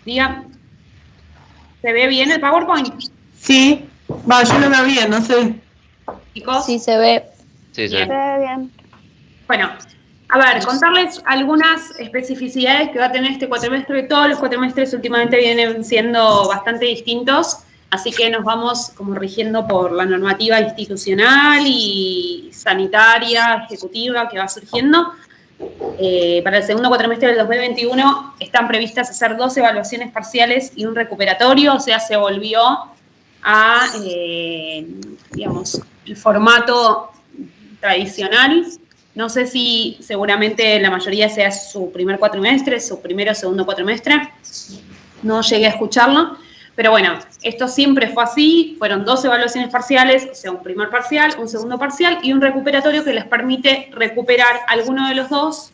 Diga, ¿se ve bien el PowerPoint? Sí, yo lo veo bien, no sé. Chicos. Sí, se ve. Sí, Se ve bien. Bueno, a ver, contarles algunas especificidades que va a tener este cuatrimestre. Todos los cuatrimestres últimamente vienen siendo bastante distintos, así que nos vamos como rigiendo por la normativa institucional y sanitaria, ejecutiva que va surgiendo. Para el segundo cuatrimestre del 2021 están previstas hacer 2 evaluaciones parciales y un recuperatorio, o sea, se volvió a, digamos, el formato tradicional. No sé si seguramente la mayoría sea su primer cuatrimestre, su primero o segundo cuatrimestre. No llegué a escucharlo. Pero bueno, esto siempre fue así. Fueron 2 evaluaciones parciales, o sea, un primer parcial, un segundo parcial y un recuperatorio que les permite recuperar alguno de los dos.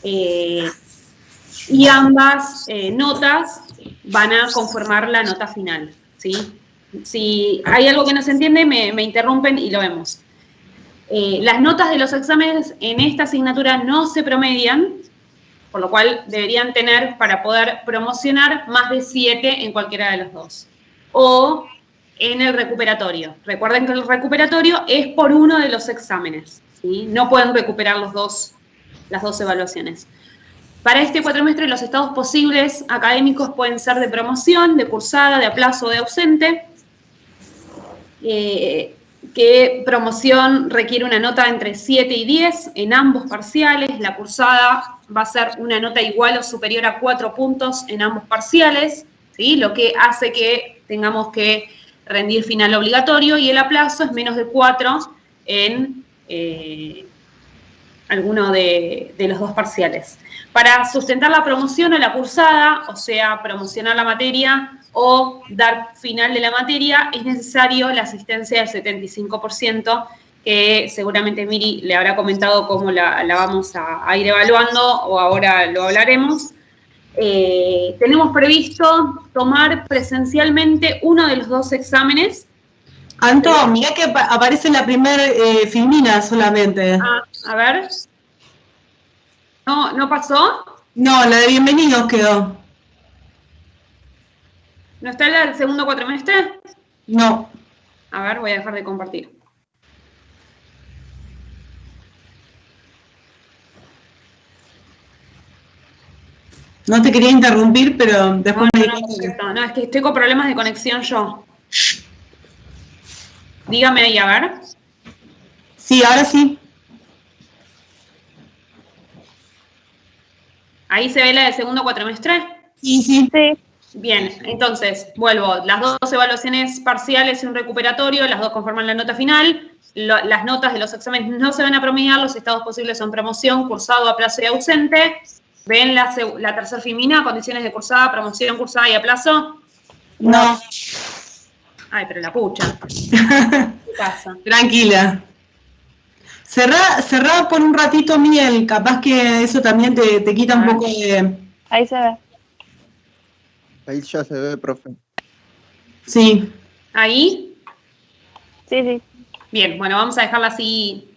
Y ambas notas van a conformar la nota final, ¿sí? Si hay algo que no se entiende, me interrumpen y lo vemos. Las notas de los exámenes en esta asignatura no se promedian, por lo cual deberían tener para poder promocionar más de 7 en cualquiera de los dos. O en el recuperatorio. Recuerden que el recuperatorio es por uno de los exámenes, ¿sí? No pueden recuperar las dos evaluaciones. Para este cuatrimestre los estados posibles académicos pueden ser de promoción, de cursada, de aplazo o de ausente. Que promoción requiere una nota entre 7 y 10 en ambos parciales. La cursada va a ser una nota igual o superior a 4 puntos en ambos parciales, ¿sí? Lo que hace que tengamos que rendir final obligatorio, y el aplazo es menos de 4 en alguno de los dos parciales. Para sustentar la promoción o la cursada, o sea, promocionar la materia o dar final de la materia, es necesario la asistencia del 75%, que seguramente Miri le habrá comentado cómo la vamos a ir evaluando, o ahora lo hablaremos. Tenemos previsto tomar presencialmente uno de los dos exámenes. Anto, mirá que aparece en la primera filmina solamente. A ver. ¿No pasó? No, la de bienvenidos quedó. ¿No está la del segundo cuatrimestre? No. A ver, voy a dejar de compartir. No te quería interrumpir, pero después me dijiste. No, es que estoy con problemas de conexión yo. Dígame ahí, a ver. Sí, ahora sí. ¿Ahí se ve la del segundo cuatrimestre? Sí, sí. Sí. Bien, entonces, vuelvo. Las 2 evaluaciones parciales y un recuperatorio, las 2 conforman la nota final. Las notas de los exámenes no se van a promediar, los estados posibles son promoción, cursado, aplazo y ausente. ¿Ven la tercera filmina? Condiciones de cursada, promoción, cursada y aplazo. No. Ay, pero la pucha. ¿Qué pasa? Tranquila. Cerrá por un ratito, Miguel, capaz que eso también te quita un poco de... Ahí se ve. Ahí ya se ve, profe. Sí. ¿Ahí? Sí, sí. Bien, bueno, vamos a dejarla así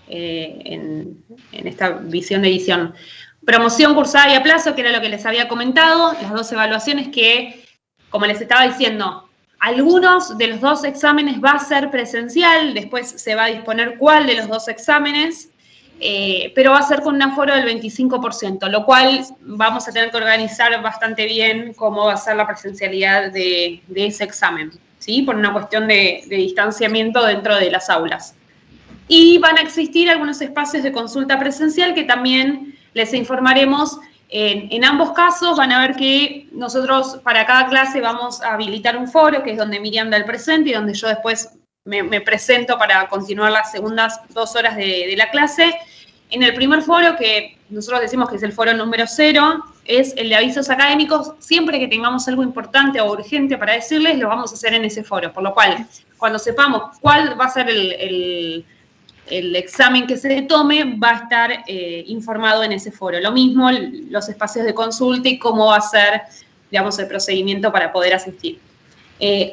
en esta visión de edición. Promoción, cursada y aplazo, que era lo que les había comentado, las 2 evaluaciones que, como les estaba diciendo, algunos de los 2 exámenes va a ser presencial, después se va a disponer cuál de los 2 exámenes, pero va a ser con un aforo del 25%, lo cual vamos a tener que organizar bastante bien cómo va a ser la presencialidad de ese examen, ¿sí? Por una cuestión de distanciamiento dentro de las aulas. Y van a existir algunos espacios de consulta presencial que también les informaremos. En ambos casos van a ver que nosotros para cada clase vamos a habilitar un foro, que es donde Miriam da el presente y donde yo después me presento para continuar las segundas 2 horas de la clase. En el primer foro, que nosotros decimos que es el foro número 0, es el de avisos académicos. Siempre que tengamos algo importante o urgente para decirles, lo vamos a hacer en ese foro. Por lo cual, cuando sepamos cuál va a ser el examen que se tome, va a estar informado en ese foro. Lo mismo los espacios de consulta y cómo va a ser, digamos, el procedimiento para poder asistir.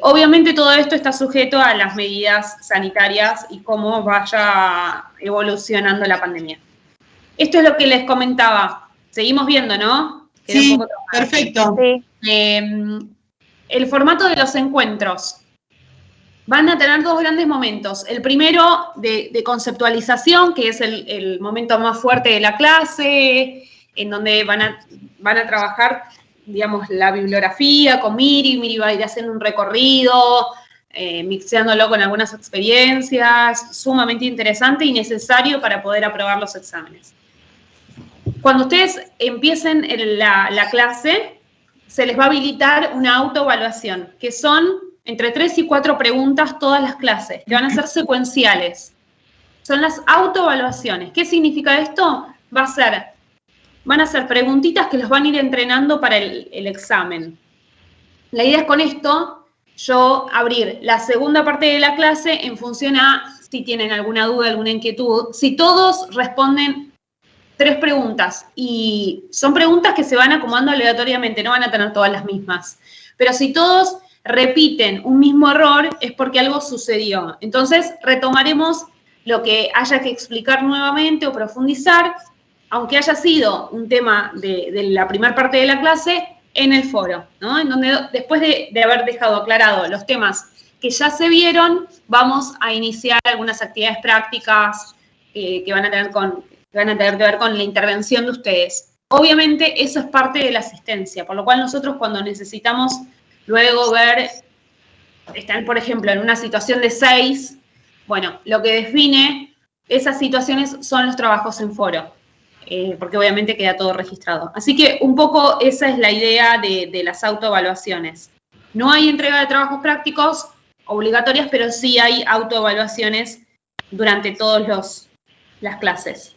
Obviamente todo esto está sujeto a las medidas sanitarias y cómo vaya evolucionando la pandemia. Esto es lo que les comentaba. Seguimos viendo, ¿no? Sí, perfecto. Sí. El formato de los encuentros. Van a tener dos grandes momentos. El primero de conceptualización, que es el momento más fuerte de la clase, en donde van a trabajar, digamos, la bibliografía con Miri. Miri va a ir haciendo un recorrido, mixeándolo con algunas experiencias, sumamente interesante y necesario para poder aprobar los exámenes. Cuando ustedes empiecen la clase, se les va a habilitar una autoevaluación, que son entre 3 y 4 preguntas todas las clases, que van a ser secuenciales. Son las autoevaluaciones. ¿Qué significa esto? Van a ser preguntitas que los van a ir entrenando para el examen. La idea es con esto, yo abrir la segunda parte de la clase en función a si tienen alguna duda, alguna inquietud. Si todos responden 3 preguntas, y son preguntas que se van acomodando aleatoriamente, no van a tener todas las mismas. Pero si todos repiten un mismo error, es porque algo sucedió. Entonces, retomaremos lo que haya que explicar nuevamente o profundizar, aunque haya sido un tema de la primera parte de la clase, en el foro, ¿no? En donde después de haber dejado aclarado los temas que ya se vieron, vamos a iniciar algunas actividades prácticas que van a tener que ver con la intervención de ustedes. Obviamente, eso es parte de la asistencia, por lo cual nosotros cuando necesitamos luego ver, están, por ejemplo, en una situación de 6, bueno, lo que define esas situaciones son los trabajos en foro, porque obviamente queda todo registrado. Así que un poco esa es la idea de las autoevaluaciones. No hay entrega de trabajos prácticos obligatorias, pero sí hay autoevaluaciones durante todas las clases.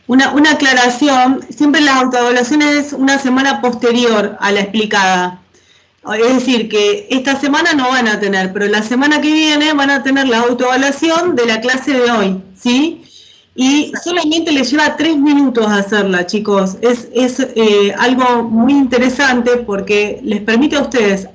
Una aclaración, siempre las autoevaluaciones es una semana posterior a la explicada. Es decir, que esta semana no van a tener, pero la semana que viene van a tener la autoevaluación de la clase de hoy, ¿sí? Y solamente les lleva 3 minutos hacerla, chicos. Es algo muy interesante porque les permite a ustedes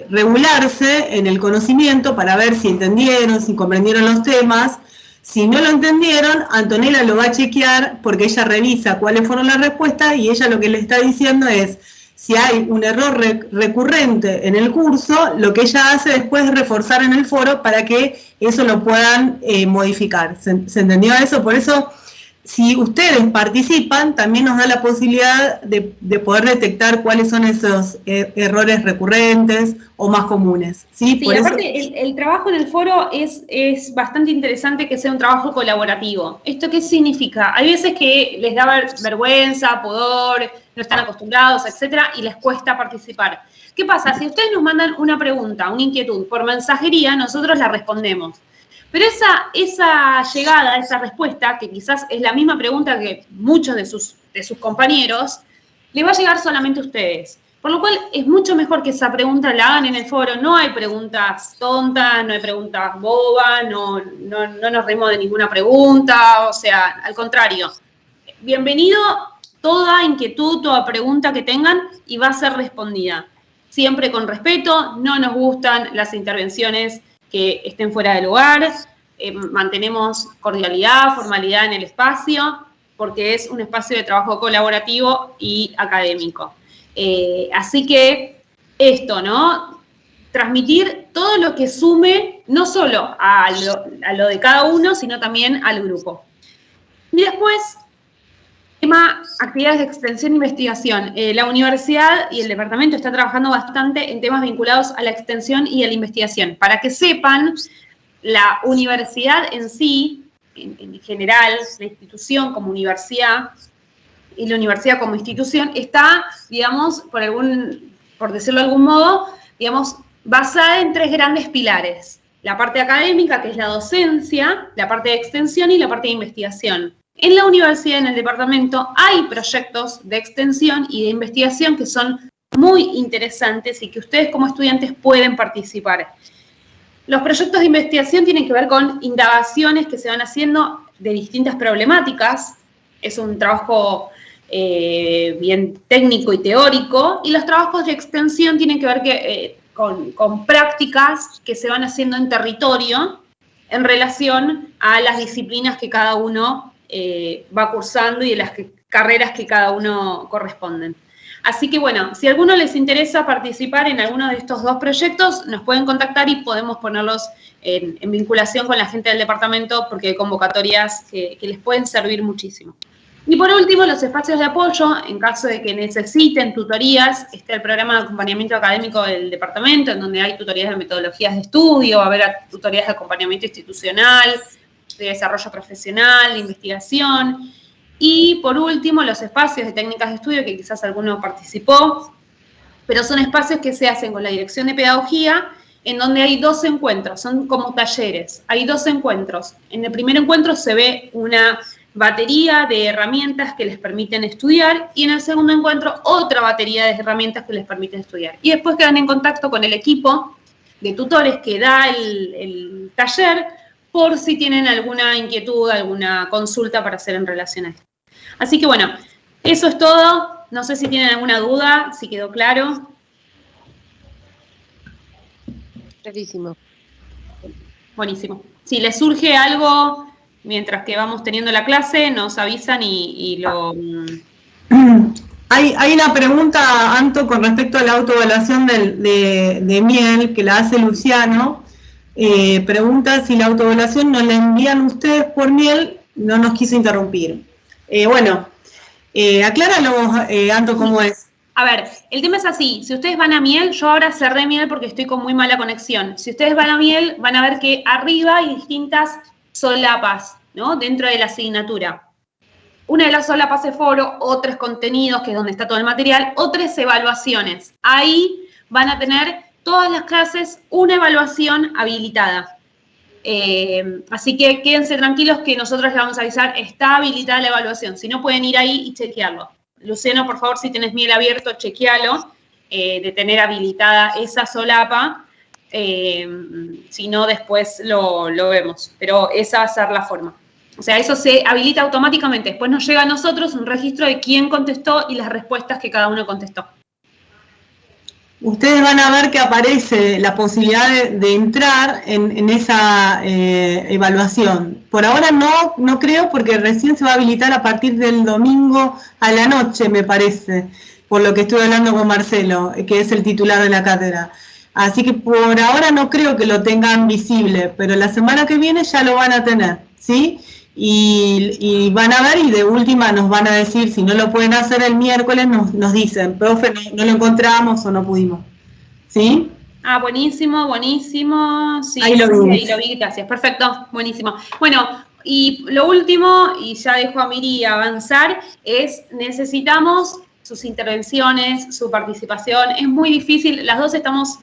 regularse en el conocimiento para ver si entendieron, si comprendieron los temas. Si no lo entendieron, Antonella lo va a chequear porque ella revisa cuáles fueron las respuestas y ella lo que le está diciendo es, si hay un error recurrente en el curso, lo que ella hace después es reforzar en el foro para que eso lo puedan modificar. ¿Se entendió eso? Por eso, si ustedes participan, también nos da la posibilidad de poder detectar cuáles son esos errores recurrentes o más comunes. Sí, por aparte eso, el trabajo en el foro es bastante interesante que sea un trabajo colaborativo. ¿Esto qué significa? Hay veces que les da vergüenza, pudor, no están acostumbrados, etcétera, y les cuesta participar. ¿Qué pasa? Si ustedes nos mandan una pregunta, una inquietud por mensajería, nosotros la respondemos. Pero esa llegada, esa respuesta, que quizás es la misma pregunta que muchos de sus compañeros, le va a llegar solamente a ustedes. Por lo cual es mucho mejor que esa pregunta la hagan en el foro. No hay preguntas tontas, no hay preguntas bobas, no nos reímos de ninguna pregunta, o sea, al contrario. Bienvenido toda inquietud, toda pregunta que tengan y va a ser respondida. Siempre con respeto, no nos gustan las intervenciones que estén fuera de lugar, mantenemos cordialidad, formalidad en el espacio, porque es un espacio de trabajo colaborativo y académico. Así que esto, ¿no? Transmitir todo lo que sume, no solo a lo de cada uno, sino también al grupo. Y después, tema actividades de extensión e investigación. La universidad y el departamento está trabajando bastante en temas vinculados a la extensión y a la investigación. Para que sepan, la universidad en sí, en general, la institución como universidad y la universidad como institución está, digamos, por decirlo de algún modo, digamos, basada en 3 grandes pilares. La parte académica, que es la docencia, la parte de extensión y la parte de investigación. En la universidad, en el departamento, hay proyectos de extensión y de investigación que son muy interesantes y que ustedes como estudiantes pueden participar. Los proyectos de investigación tienen que ver con indagaciones que se van haciendo de distintas problemáticas. Es un trabajo bien técnico y teórico. Y los trabajos de extensión tienen que ver con prácticas que se van haciendo en territorio en relación a las disciplinas que cada uno va cursando y de las carreras que cada uno corresponden. Así que bueno, si a alguno les interesa participar en alguno de estos 2 proyectos, nos pueden contactar y podemos ponerlos en vinculación con la gente del departamento porque hay convocatorias que les pueden servir muchísimo. Y por último, los espacios de apoyo, en caso de que necesiten tutorías, está el programa de acompañamiento académico del departamento, en donde hay tutorías de metodologías de estudio, va a haber tutorías de acompañamiento institucional, de desarrollo profesional, de investigación. Y por último, los espacios de técnicas de estudio, que quizás alguno participó, pero son espacios que se hacen con la Dirección de Pedagogía, en donde hay 2 encuentros, son como talleres, hay 2 encuentros. En el primer encuentro se ve una batería de herramientas que les permiten estudiar y en el segundo encuentro otra batería de herramientas que les permiten estudiar. Y después quedan en contacto con el equipo de tutores que da el taller por si tienen alguna inquietud, alguna consulta para hacer en relación a esto. Así que bueno, eso es todo. No sé si tienen alguna duda, si quedó claro. Clarísimo. Buenísimo. Si les surge algo mientras que vamos teniendo la clase, nos avisan y lo... Hay una pregunta, Anto, con respecto a la autoevaluación de miel, que la hace Luciano. Pregunta si la autoevaluación nos la envían ustedes por miel, no nos quiso interrumpir. Acláranos, Anto, cómo es. A ver, el tema es así, si ustedes van a miel, yo ahora cerré miel porque estoy con muy mala conexión. Si ustedes van a miel, van a ver que arriba hay distintas solapas, ¿no? Dentro de la asignatura. Una de las solapas es foro, otra es contenidos, que es donde está todo el material, otra es evaluaciones. Ahí van a tener todas las clases una evaluación habilitada. Así que quédense tranquilos que nosotros les vamos a avisar, está habilitada la evaluación. Si no, pueden ir ahí y chequearlo. Luciano, por favor, si tenés miel abierto, chequealo, de tener habilitada esa solapa. Si no, después lo vemos. Pero esa va a ser la forma. O sea, eso se habilita automáticamente. Después nos llega a nosotros un registro de quién contestó y las respuestas que cada uno contestó. Ustedes van a ver que aparece la posibilidad de entrar en esa evaluación. Por ahora no creo, porque recién se va a habilitar a partir del domingo a la noche, me parece, por lo que estuve hablando con Marcelo, que es el titular de la cátedra. Así que por ahora no creo que lo tengan visible, pero la semana que viene ya lo van a tener, ¿sí? Y van a ver y de última nos van a decir, si no lo pueden hacer el miércoles, nos dicen, profe, no lo encontramos o no pudimos, ¿sí? Ah, buenísimo, buenísimo. Sí, ahí lo vi. Ahí lo vi, gracias, perfecto, buenísimo. Bueno, y lo último, y ya dejo a Miri avanzar, es necesitamos sus intervenciones, su participación. Es muy difícil, las dos estamos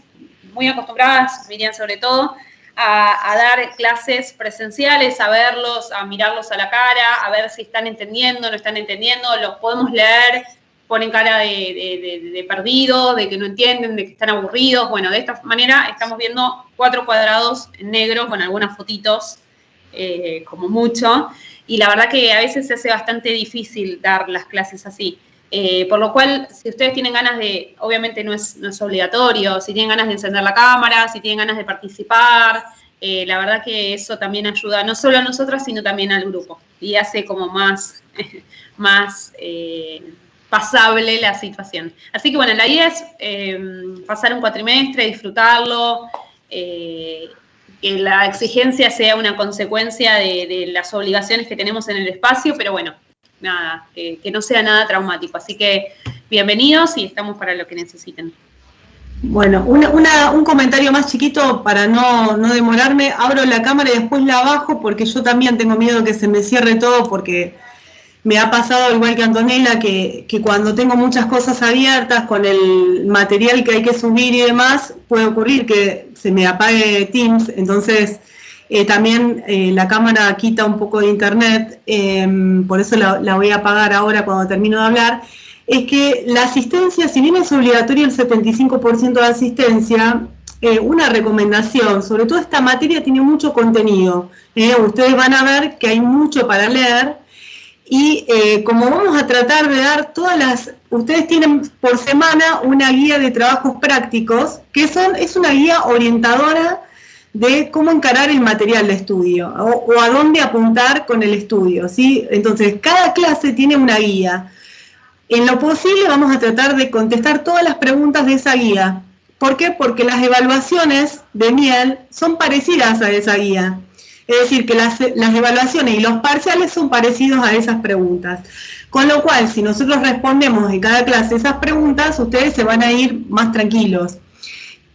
muy acostumbradas, Miriam sobre todo, a dar clases presenciales, a verlos, a mirarlos a la cara, a ver si están entendiendo, no están entendiendo, los podemos leer, ponen cara de perdidos, de que no entienden, de que están aburridos. Bueno, de esta manera estamos viendo 4 cuadrados en negro con algunas fotitos, como mucho, y la verdad que a veces se hace bastante difícil dar las clases así. Por lo cual, si ustedes tienen ganas de, obviamente no es obligatorio, si tienen ganas de encender la cámara, si tienen ganas de participar, la verdad que eso también ayuda no solo a nosotras, sino también al grupo, y hace como más pasable la situación. Así que bueno, la idea es pasar un cuatrimestre, disfrutarlo, que la exigencia sea una consecuencia de las obligaciones que tenemos en el espacio, pero bueno, nada, que no sea nada traumático. Así que bienvenidos y estamos para lo que necesiten. Bueno, un comentario más chiquito para no demorarme. Abro la cámara y después la bajo porque yo también tengo miedo que se me cierre todo, porque me ha pasado igual que Antonella que cuando tengo muchas cosas abiertas con el material que hay que subir y demás, puede ocurrir que se me apague Teams. Entonces también la cámara quita un poco de internet, por eso la voy a apagar ahora cuando termino de hablar. Es que la asistencia, si bien es obligatorio el 75% de asistencia, una recomendación, sobre todo esta materia tiene mucho contenido, ustedes van a ver que hay mucho para leer, y como vamos a tratar de dar ustedes tienen por semana una guía de trabajos prácticos, que es una guía orientadora de cómo encarar el material de estudio, o a dónde apuntar con el estudio, ¿sí? Entonces, cada clase tiene una guía. en lo posible vamos a tratar de contestar todas las preguntas de esa guía. ¿Por qué? Porque las evaluaciones de Miel son parecidas a esa guía. Es decir, que las evaluaciones y los parciales son parecidos a esas preguntas. Con lo cual, si nosotros respondemos en cada clase esas preguntas, ustedes se van a ir más tranquilos.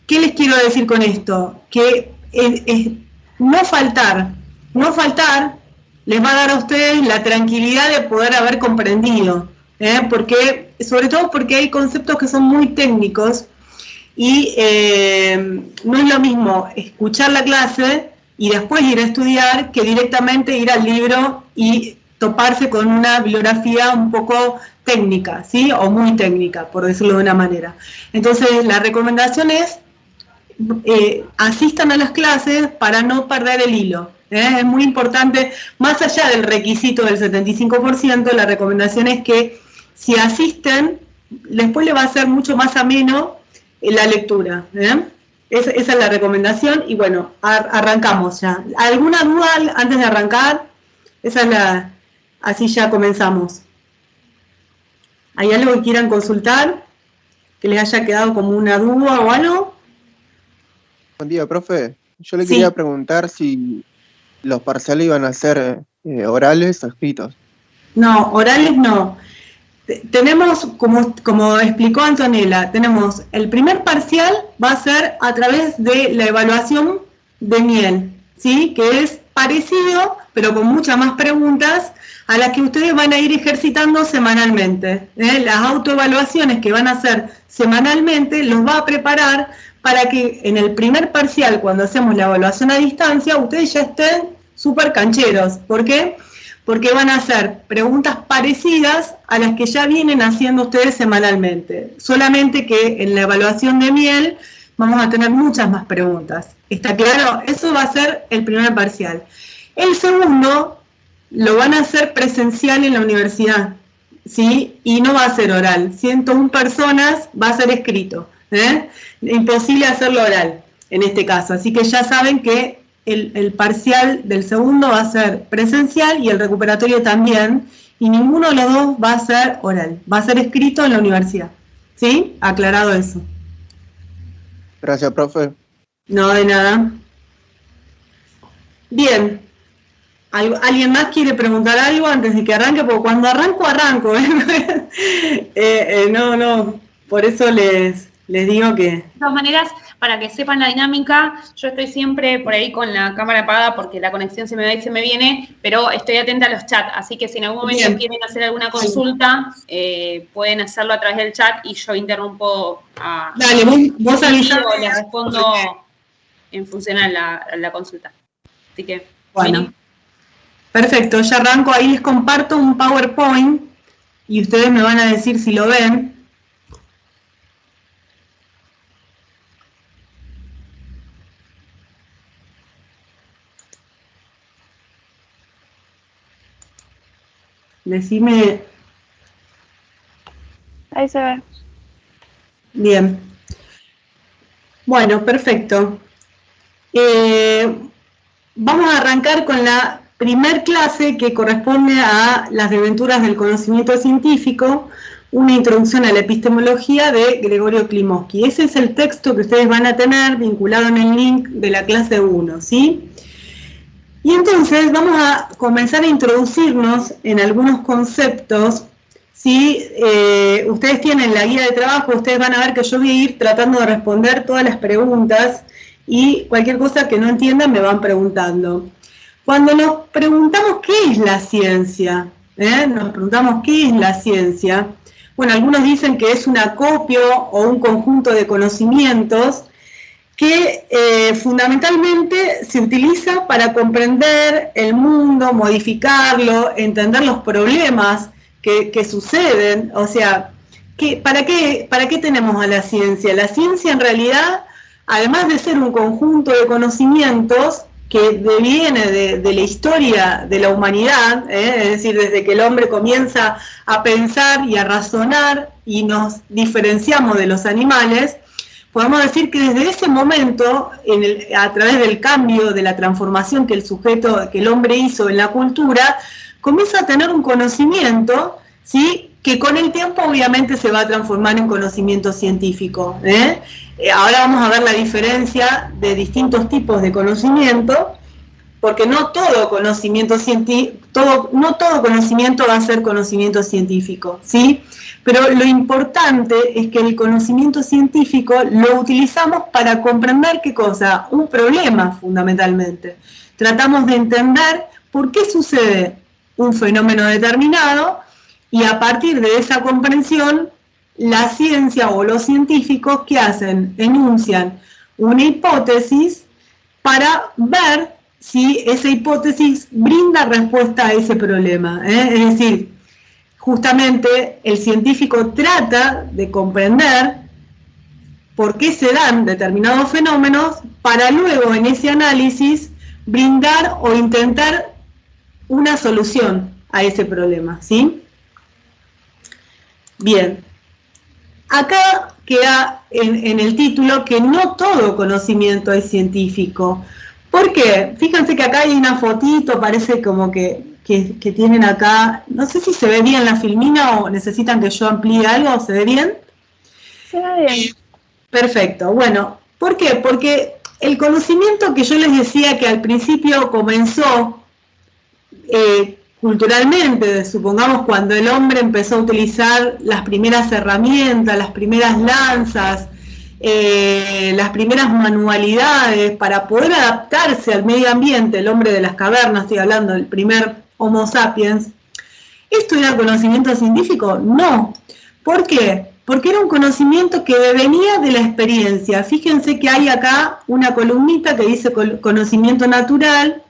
¿Qué les quiero decir con esto? Que no faltar les va a dar a ustedes la tranquilidad de poder haber comprendido, porque, sobre todo porque hay conceptos que son muy técnicos y no es lo mismo escuchar la clase y después ir a estudiar que directamente ir al libro y toparse con una bibliografía un poco técnica, ¿sí? O muy técnica, por decirlo de una manera. Entonces, la recomendación es asistan a las clases para no perder el hilo. Es muy importante, más allá del requisito del 75%, la recomendación es que si asisten, después le va a ser mucho más ameno la lectura. Esa es la recomendación y bueno, arrancamos ya. ¿Alguna duda antes de arrancar? Esa es así ya comenzamos. ¿Hay algo que quieran consultar? ¿Que les haya quedado como una duda o algo? Buen día, profe. Yo le quería preguntar si los parciales iban a ser orales o escritos. No, orales no. Tenemos, como explicó Antonella, tenemos el primer parcial va a ser a través de la evaluación de Miel, ¿sí? Que es parecido, pero con muchas más preguntas, a las que ustedes van a ir ejercitando semanalmente. Las autoevaluaciones que van a hacer semanalmente los va a preparar para que en el primer parcial, cuando hacemos la evaluación a distancia, ustedes ya estén súper cancheros. ¿Por qué? Porque van a hacer preguntas parecidas a las que ya vienen haciendo ustedes semanalmente. Solamente que en la evaluación de Miel vamos a tener muchas más preguntas. ¿Está claro? Eso va a ser el primer parcial. El segundo lo van a hacer presencial en la universidad, ¿sí? Y no va a ser oral. 101 personas va a ser escrito. Imposible hacerlo oral en este caso. Así que ya saben que el parcial del segundo va a ser presencial y el recuperatorio también, y ninguno de los dos va a ser oral, va a ser escrito en la universidad. ¿Sí? Aclarado eso. Gracias, profe. No, de nada. Bien. ¿Alguien más quiere preguntar algo antes de que arranque? Porque cuando arranco. No, por eso les digo que... De todas maneras, para que sepan la dinámica, yo estoy siempre por ahí con la cámara apagada porque la conexión se me va y se me viene, pero estoy atenta a los chats, así que si en algún momento quieren hacer alguna consulta, pueden hacerlo a través del chat y yo interrumpo a... Dale, vos avisame. O les respondo en función a la consulta. Así que... Bueno. Vení. Perfecto, ya arranco, ahí les comparto un PowerPoint y ustedes me van a decir si lo ven. Decime. Ahí se ve. Bien. Bueno, perfecto. Vamos a arrancar con la primer clase que corresponde a las desventuras del conocimiento científico, una introducción a la epistemología de Gregorio Klimovsky. Ese es el texto que ustedes van a tener vinculado en el link de la clase 1, ¿sí? Y entonces vamos a comenzar a introducirnos en algunos conceptos. ¿Sí? Ustedes tienen la guía de trabajo, ustedes van a ver que yo voy a ir tratando de responder todas las preguntas y cualquier cosa que no entiendan me van preguntando. Cuando nos preguntamos qué es la ciencia, nos preguntamos qué es la ciencia, bueno, algunos dicen que es un acopio o un conjunto de conocimientos que fundamentalmente se utiliza para comprender el mundo, modificarlo, entender los problemas que suceden. O sea, ¿para qué tenemos a la ciencia? La ciencia en realidad, además de ser un conjunto de conocimientos que deviene de la historia de la humanidad, es decir, desde que el hombre comienza a pensar y a razonar y nos diferenciamos de los animales, podemos decir que desde ese momento, a través del cambio, de la transformación que el hombre hizo en la cultura, comienza a tener un conocimiento, ¿sí?, que con el tiempo obviamente se va a transformar en conocimiento científico. Ahora vamos a ver la diferencia de distintos tipos de conocimiento, porque no todo conocimiento va a ser conocimiento científico, ¿sí? Pero lo importante es que el conocimiento científico lo utilizamos para comprender ¿qué cosa? Un problema, fundamentalmente. Tratamos de entender por qué sucede un fenómeno determinado y a partir de esa comprensión, la ciencia o los científicos, ¿qué hacen? Enuncian una hipótesis para ver si esa hipótesis brinda respuesta a ese problema. Es decir, justamente el científico trata de comprender por qué se dan determinados fenómenos para luego en ese análisis brindar o intentar una solución a ese problema, ¿sí? Bien, acá queda en el título que no todo conocimiento es científico. ¿Por qué? Fíjense que acá hay una fotito, parece como que tienen acá, no sé si se ve bien la filmina o necesitan que yo amplíe algo, ¿se ve bien? Se ve bien. Perfecto, bueno, ¿por qué? Porque el conocimiento que yo les decía que al principio comenzó culturalmente, supongamos cuando el hombre empezó a utilizar las primeras herramientas, las primeras lanzas, las primeras manualidades para poder adaptarse al medio ambiente, el hombre de las cavernas, estoy hablando del primer Homo sapiens, ¿esto era conocimiento científico? No. ¿Por qué? Porque era un conocimiento que venía de la experiencia. Fíjense que hay acá una columnita que dice conocimiento natural,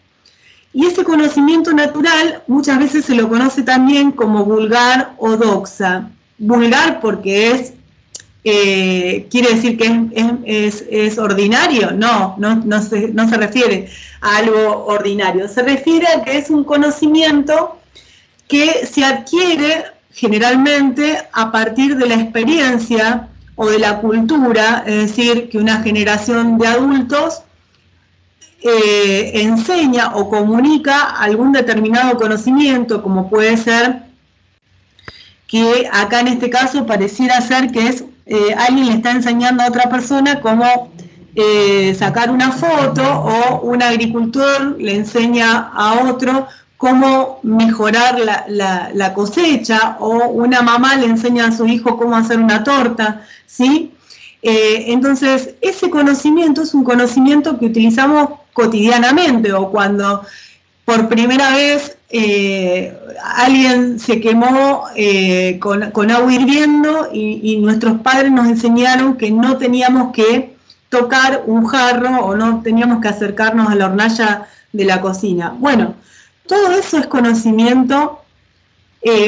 y ese conocimiento natural muchas veces se lo conoce también como vulgar o doxa. Vulgar porque es ¿quiere decir que es ordinario? No se refiere a algo ordinario. Se refiere a que es un conocimiento que se adquiere generalmente a partir de la experiencia o de la cultura, es decir, que una generación de adultos enseña o comunica algún determinado conocimiento, como puede ser que acá en este caso pareciera ser que es alguien le está enseñando a otra persona cómo sacar una foto, o un agricultor le enseña a otro cómo mejorar la cosecha, o una mamá le enseña a su hijo cómo hacer una torta, ¿sí? Entonces, ese conocimiento es un conocimiento que utilizamos cotidianamente, o cuando por primera vez alguien se quemó con agua hirviendo y nuestros padres nos enseñaron que no teníamos que tocar un jarro o no teníamos que acercarnos a la hornalla de la cocina. Bueno, todo eso es conocimiento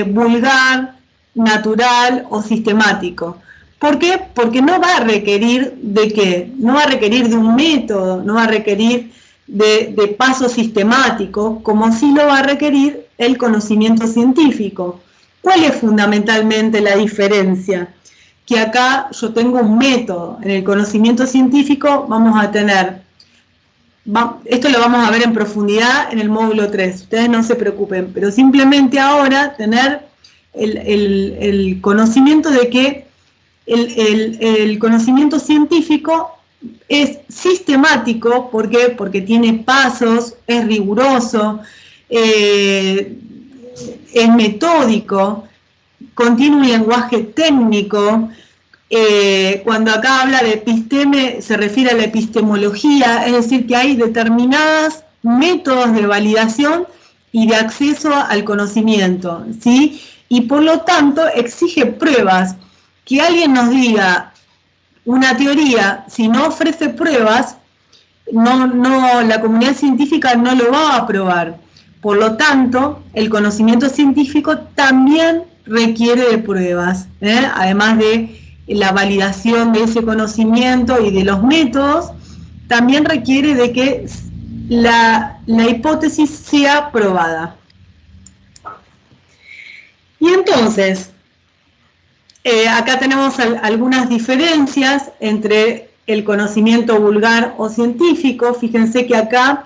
vulgar, natural o sistemático. ¿Por qué? Porque no va a requerir de qué, no va a requerir de un método, no va a requerir de pasos sistemáticos, como sí lo va a requerir el conocimiento científico. ¿Cuál es fundamentalmente la diferencia? Que acá yo tengo un método. En el conocimiento científico vamos a tener, esto lo vamos a ver en profundidad en el módulo 3, ustedes no se preocupen, pero simplemente ahora tener el conocimiento de que el conocimiento científico es sistemático. ¿Por qué? Porque tiene pasos, es riguroso, es metódico, contiene un lenguaje técnico. Cuando acá habla de episteme, se refiere a la epistemología, es decir, que hay determinados métodos de validación y de acceso al conocimiento, ¿sí? Y por lo tanto exige pruebas. Que alguien nos diga una teoría, si no ofrece pruebas, la comunidad científica no lo va a aprobar. Por lo tanto, el conocimiento científico también requiere de pruebas, además de la validación de ese conocimiento y de los métodos, también requiere de que la hipótesis sea probada. Y entonces, acá tenemos algunas diferencias entre el conocimiento vulgar o científico. Fíjense que acá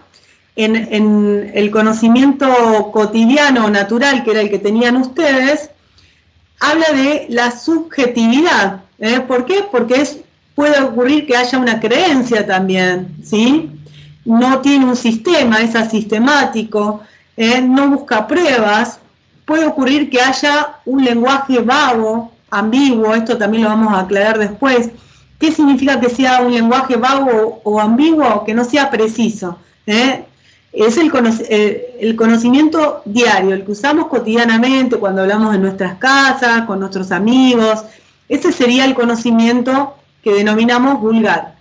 en el conocimiento cotidiano o natural, que era el que tenían ustedes, habla de la subjetividad. ¿Por qué? Porque puede ocurrir que haya una creencia también, ¿sí? No tiene un sistema, es asistemático, no busca pruebas. Puede ocurrir que haya un lenguaje vago, ambiguo, esto también lo vamos a aclarar después. ¿Qué significa que sea un lenguaje vago o ambiguo? Que no sea preciso. Es el conocimiento diario, el que usamos cotidianamente cuando hablamos en nuestras casas, con nuestros amigos. Ese sería el conocimiento que denominamos vulgar.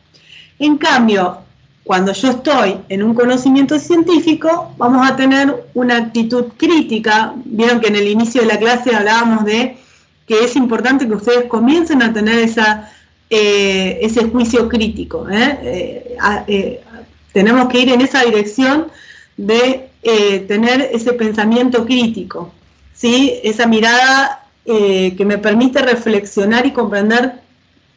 En cambio, cuando yo estoy en un conocimiento científico, vamos a tener una actitud crítica. Vieron que en el inicio de la clase hablábamos de que es importante que ustedes comiencen a tener ese juicio crítico. Tenemos que ir en esa dirección de tener ese pensamiento crítico, ¿sí? Esa mirada que me permite reflexionar y comprender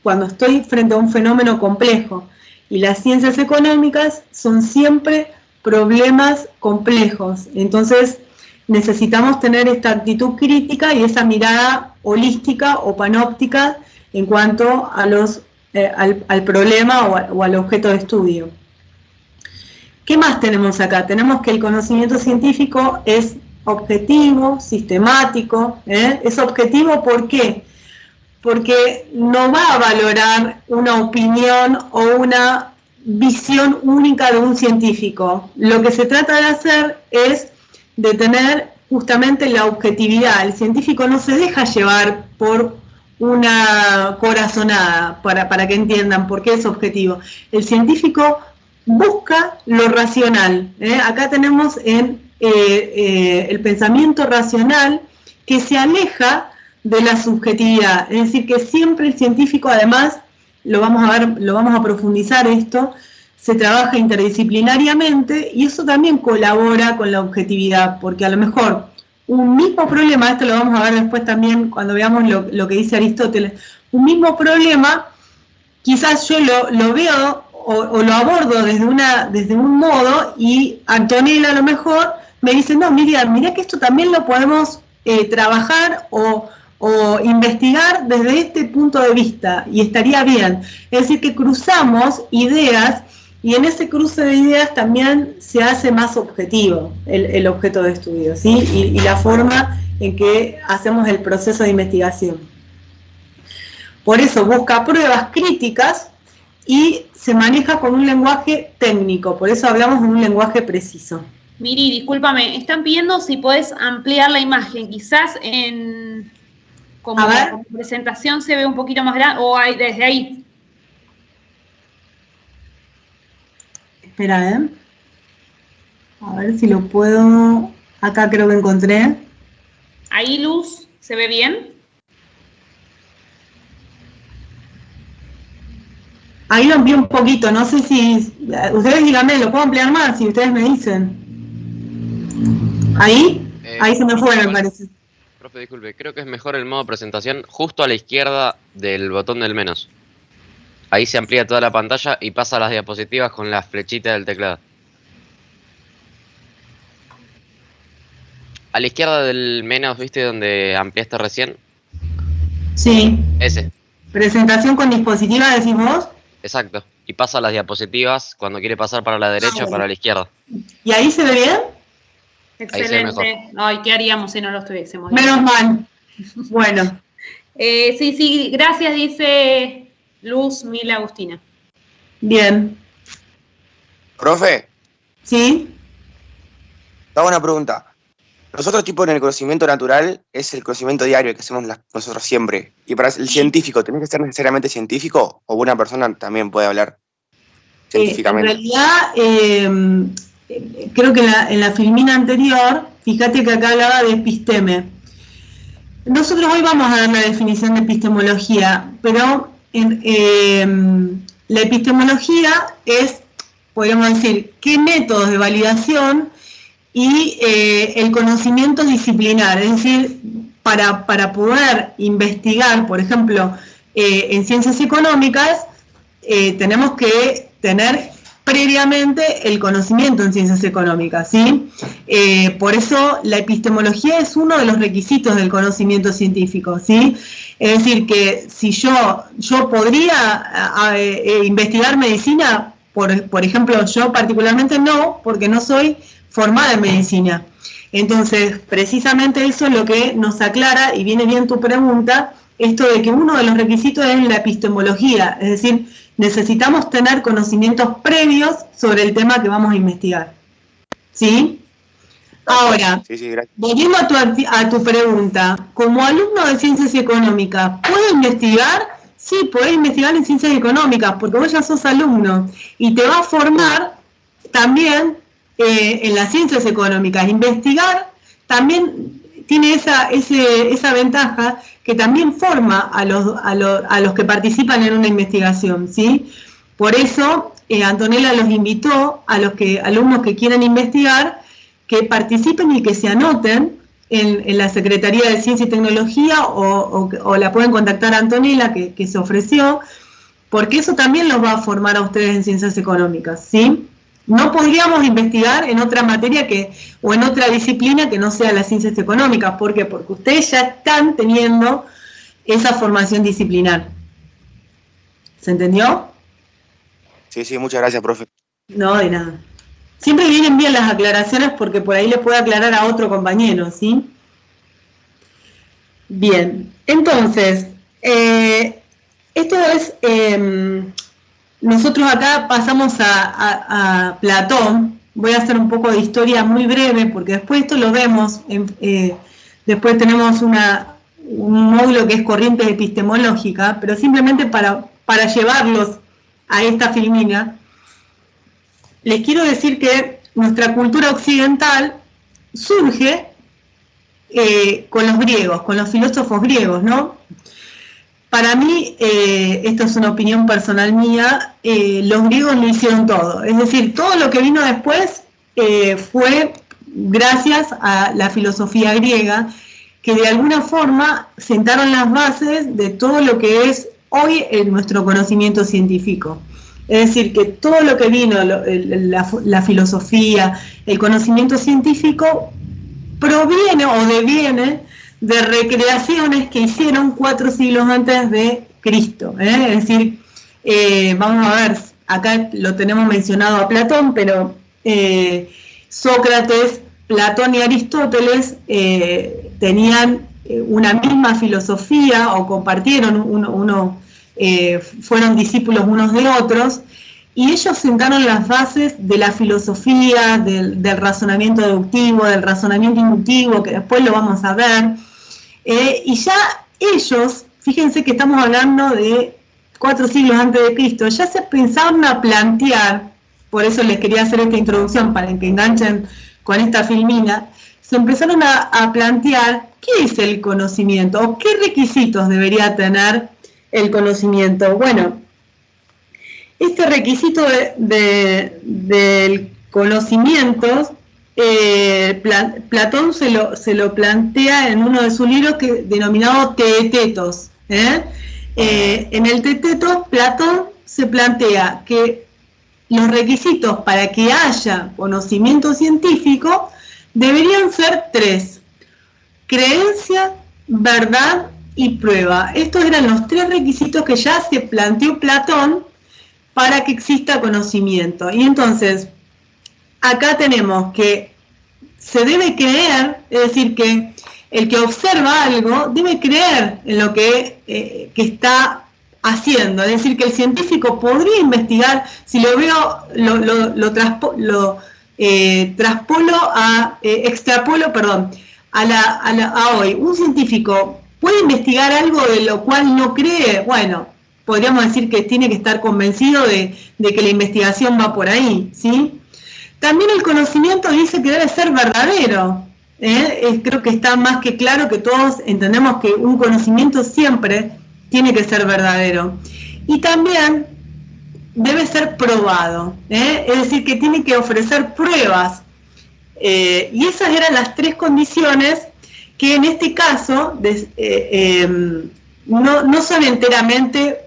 cuando estoy frente a un fenómeno complejo. Y las ciencias económicas son siempre problemas complejos. Entonces necesitamos tener esta actitud crítica y esa mirada holística o panóptica en cuanto a al problema o al objeto de estudio. ¿Qué más tenemos acá? Tenemos que el conocimiento científico es objetivo, sistemático. Es objetivo, ¿por qué? Porque no va a valorar una opinión o una visión única de un científico. Lo que se trata de hacer es de tener justamente la objetividad. El científico no se deja llevar por una corazonada, para que entiendan por qué es objetivo. El científico busca lo racional. Acá tenemos el pensamiento racional que se aleja de la subjetividad, es decir, que siempre el científico, además, lo vamos a profundizar esto, se trabaja interdisciplinariamente y eso también colabora con la objetividad, porque a lo mejor un mismo problema, esto lo vamos a ver después también cuando veamos lo que dice Aristóteles, un mismo problema, quizás yo lo veo o lo abordo desde un modo y Antonella a lo mejor me dice, no, Miriam, mirá que esto también lo podemos trabajar o investigar desde este punto de vista y estaría bien. Es decir, que cruzamos ideas y en ese cruce de ideas también se hace más objetivo el objeto de estudio, ¿sí? Y la forma en que hacemos el proceso de investigación. Por eso busca pruebas críticas y se maneja con un lenguaje técnico, por eso hablamos de un lenguaje preciso. Miri, discúlpame, están pidiendo si podés ampliar la imagen, quizás como presentación se ve un poquito más grande, o desde ahí. Espera, a ver si lo puedo, acá creo que encontré. Ahí, Luz, ¿se ve bien? Ahí lo amplié un poquito, no sé si... Ustedes díganme, ¿lo puedo ampliar más? Si ustedes me dicen. ¿Ahí? Ahí se me fue, me parece. Profe, disculpe, creo que es mejor el modo presentación justo a la izquierda del botón del menos. Ahí se amplía toda la pantalla y pasa a las diapositivas con la flechita del teclado. A la izquierda del menos, ¿viste? Donde ampliaste recién. Sí. Ese. ¿Presentación con dispositiva decís vos? Exacto. Y pasa a las diapositivas cuando quiere pasar para la derecha o para la izquierda. ¿Y ahí se ve bien? Excelente. Ay, ¿qué haríamos si no lo estuviésemos? Menos mal. Bueno. Sí, gracias, dice Luz Mila Agustina. Bien. Profe. ¿Sí? Te hago una pregunta. Nosotros, tipo, en el conocimiento natural, es el conocimiento diario que hacemos nosotros siempre. Y para el científico, ¿tenés que ser necesariamente científico? ¿O una persona también puede hablar científicamente? En realidad, creo que en la filmina anterior, fíjate que acá hablaba de episteme. Nosotros hoy vamos a dar la definición de epistemología, pero la epistemología es, podríamos decir, qué métodos de validación y el conocimiento disciplinar, es decir, para poder investigar, por ejemplo, en ciencias económicas, tenemos que tener previamente el conocimiento en ciencias económicas, ¿sí? Por eso la epistemología es uno de los requisitos del conocimiento científico, ¿sí? Es decir, que si yo podría investigar medicina, por ejemplo, yo particularmente no, porque no soy formada en medicina. Entonces, precisamente eso es lo que nos aclara, y viene bien tu pregunta, esto de que uno de los requisitos es la epistemología, es decir, necesitamos tener conocimientos previos sobre el tema que vamos a investigar. ¿Sí? Ahora, sí, gracias. Volviendo a tu pregunta, como alumno de ciencias económicas, ¿puedo investigar? Sí, podés investigar en ciencias económicas, porque vos ya sos alumno, y te va a formar también en las ciencias económicas. Investigar también tiene esa ventaja que también forma a los que participan en una investigación, ¿sí? Por eso Antonella los invitó a los alumnos que quieran investigar que participen y que se anoten en la Secretaría de Ciencia y Tecnología o la pueden contactar a Antonella que se ofreció, porque eso también los va a formar a ustedes en ciencias económicas, ¿sí? No podríamos investigar en otra materia o en otra disciplina que no sea las ciencias económicas. ¿Por qué? Porque ustedes ya están teniendo esa formación disciplinar. ¿Se entendió? Sí, muchas gracias, profe. No, de nada. Siempre vienen bien las aclaraciones porque por ahí le puede aclarar a otro compañero, ¿sí? Bien, entonces, esto es... nosotros acá pasamos a Platón. Voy a hacer un poco de historia muy breve, porque después esto lo vemos, después tenemos un módulo que es corriente epistemológica, pero simplemente para llevarlos a esta filmina, les quiero decir que nuestra cultura occidental surge con los griegos, con los filósofos griegos, ¿no? Para mí, esto es una opinión personal mía, los griegos lo hicieron todo. Es decir, todo lo que vino después fue gracias a la filosofía griega, que de alguna forma sentaron las bases de todo lo que es hoy nuestro conocimiento científico. Es decir, que todo lo que vino, la filosofía, el conocimiento científico, proviene o deviene de recreaciones que hicieron 4 siglos antes de Cristo. Es decir, vamos a ver, acá lo tenemos mencionado a Platón, pero Sócrates, Platón y Aristóteles tenían una misma filosofía o compartieron, fueron discípulos unos de otros, y ellos sentaron las bases de la filosofía, del razonamiento deductivo, del razonamiento inductivo, que después lo vamos a ver. Y ya ellos, fíjense que estamos hablando de 4 siglos antes de Cristo, ya se pensaban a plantear, por eso les quería hacer esta introducción para que enganchen con esta filmina, se empezaron a plantear qué es el conocimiento o qué requisitos debería tener el conocimiento. Bueno, este requisito del conocimiento, Platón se lo plantea en uno de sus libros denominado Teetetos. En el Teetetos, Platón se plantea que los requisitos para que haya conocimiento científico deberían ser 3: creencia, verdad y prueba. Estos eran los 3 requisitos que ya se planteó Platón para que exista conocimiento. Y entonces, acá tenemos que se debe creer, es decir, que el que observa algo debe creer en lo que está haciendo. Es decir, que el científico podría investigar, si lo veo, extrapolo a hoy. Un científico puede investigar algo de lo cual no cree. Bueno, podríamos decir que tiene que estar convencido de que la investigación va por ahí, ¿sí? También el conocimiento dice que debe ser verdadero. Creo que está más que claro que todos entendemos que un conocimiento siempre tiene que ser verdadero. Y también debe ser probado, es decir, que tiene que ofrecer pruebas. Y esas eran las 3 condiciones que en este caso no son enteramente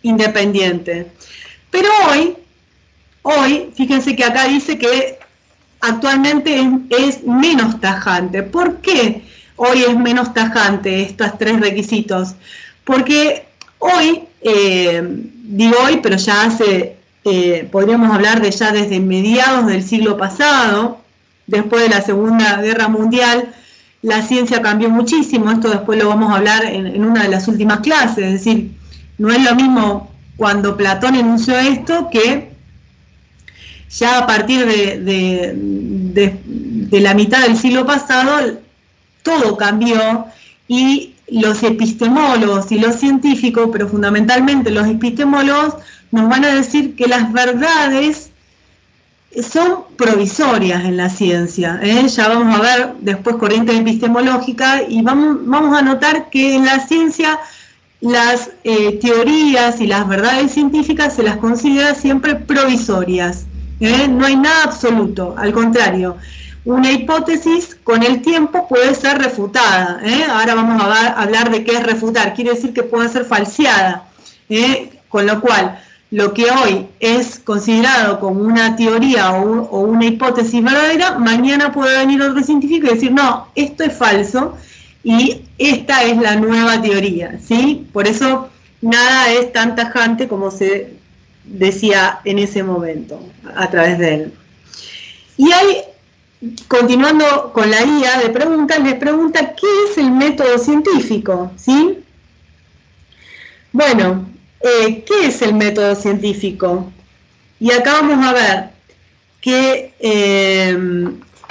independientes. Pero hoy hoy, fíjense que acá dice que actualmente es menos tajante. ¿Por qué hoy es menos tajante estos 3 requisitos? Porque hoy, digo hoy, pero ya hace, podríamos hablar de ya desde mediados del siglo pasado, después de la Segunda Guerra Mundial, la ciencia cambió muchísimo. Esto después lo vamos a hablar en una de las últimas clases, es decir, no es lo mismo cuando Platón enunció esto que ya a partir de la mitad del siglo pasado todo cambió, y los epistemólogos y los científicos, pero fundamentalmente los epistemólogos, nos van a decir que las verdades son provisorias en la ciencia, ¿eh? Ya vamos a ver después corrientes epistemológicas, y vamos a notar que en la ciencia las teorías y las verdades científicas se las considera siempre provisorias, ¿eh? No hay nada absoluto, al contrario. Una hipótesis con el tiempo puede ser refutada, ¿eh? Ahora vamos a hablar de qué es refutar. Quiere decir que puede ser falseada, ¿eh? Con lo cual, lo que hoy es considerado como una teoría o una hipótesis verdadera, mañana puede venir otro científico y decir, no, esto es falso y esta es la nueva teoría, ¿sí? Por eso nada es tan tajante como se decía en ese momento, a través de él. Y hay, continuando con la guía de preguntas, les pregunta ¿qué es el método científico? ¿Sí? Bueno, ¿qué es el método científico? Y acá vamos a ver que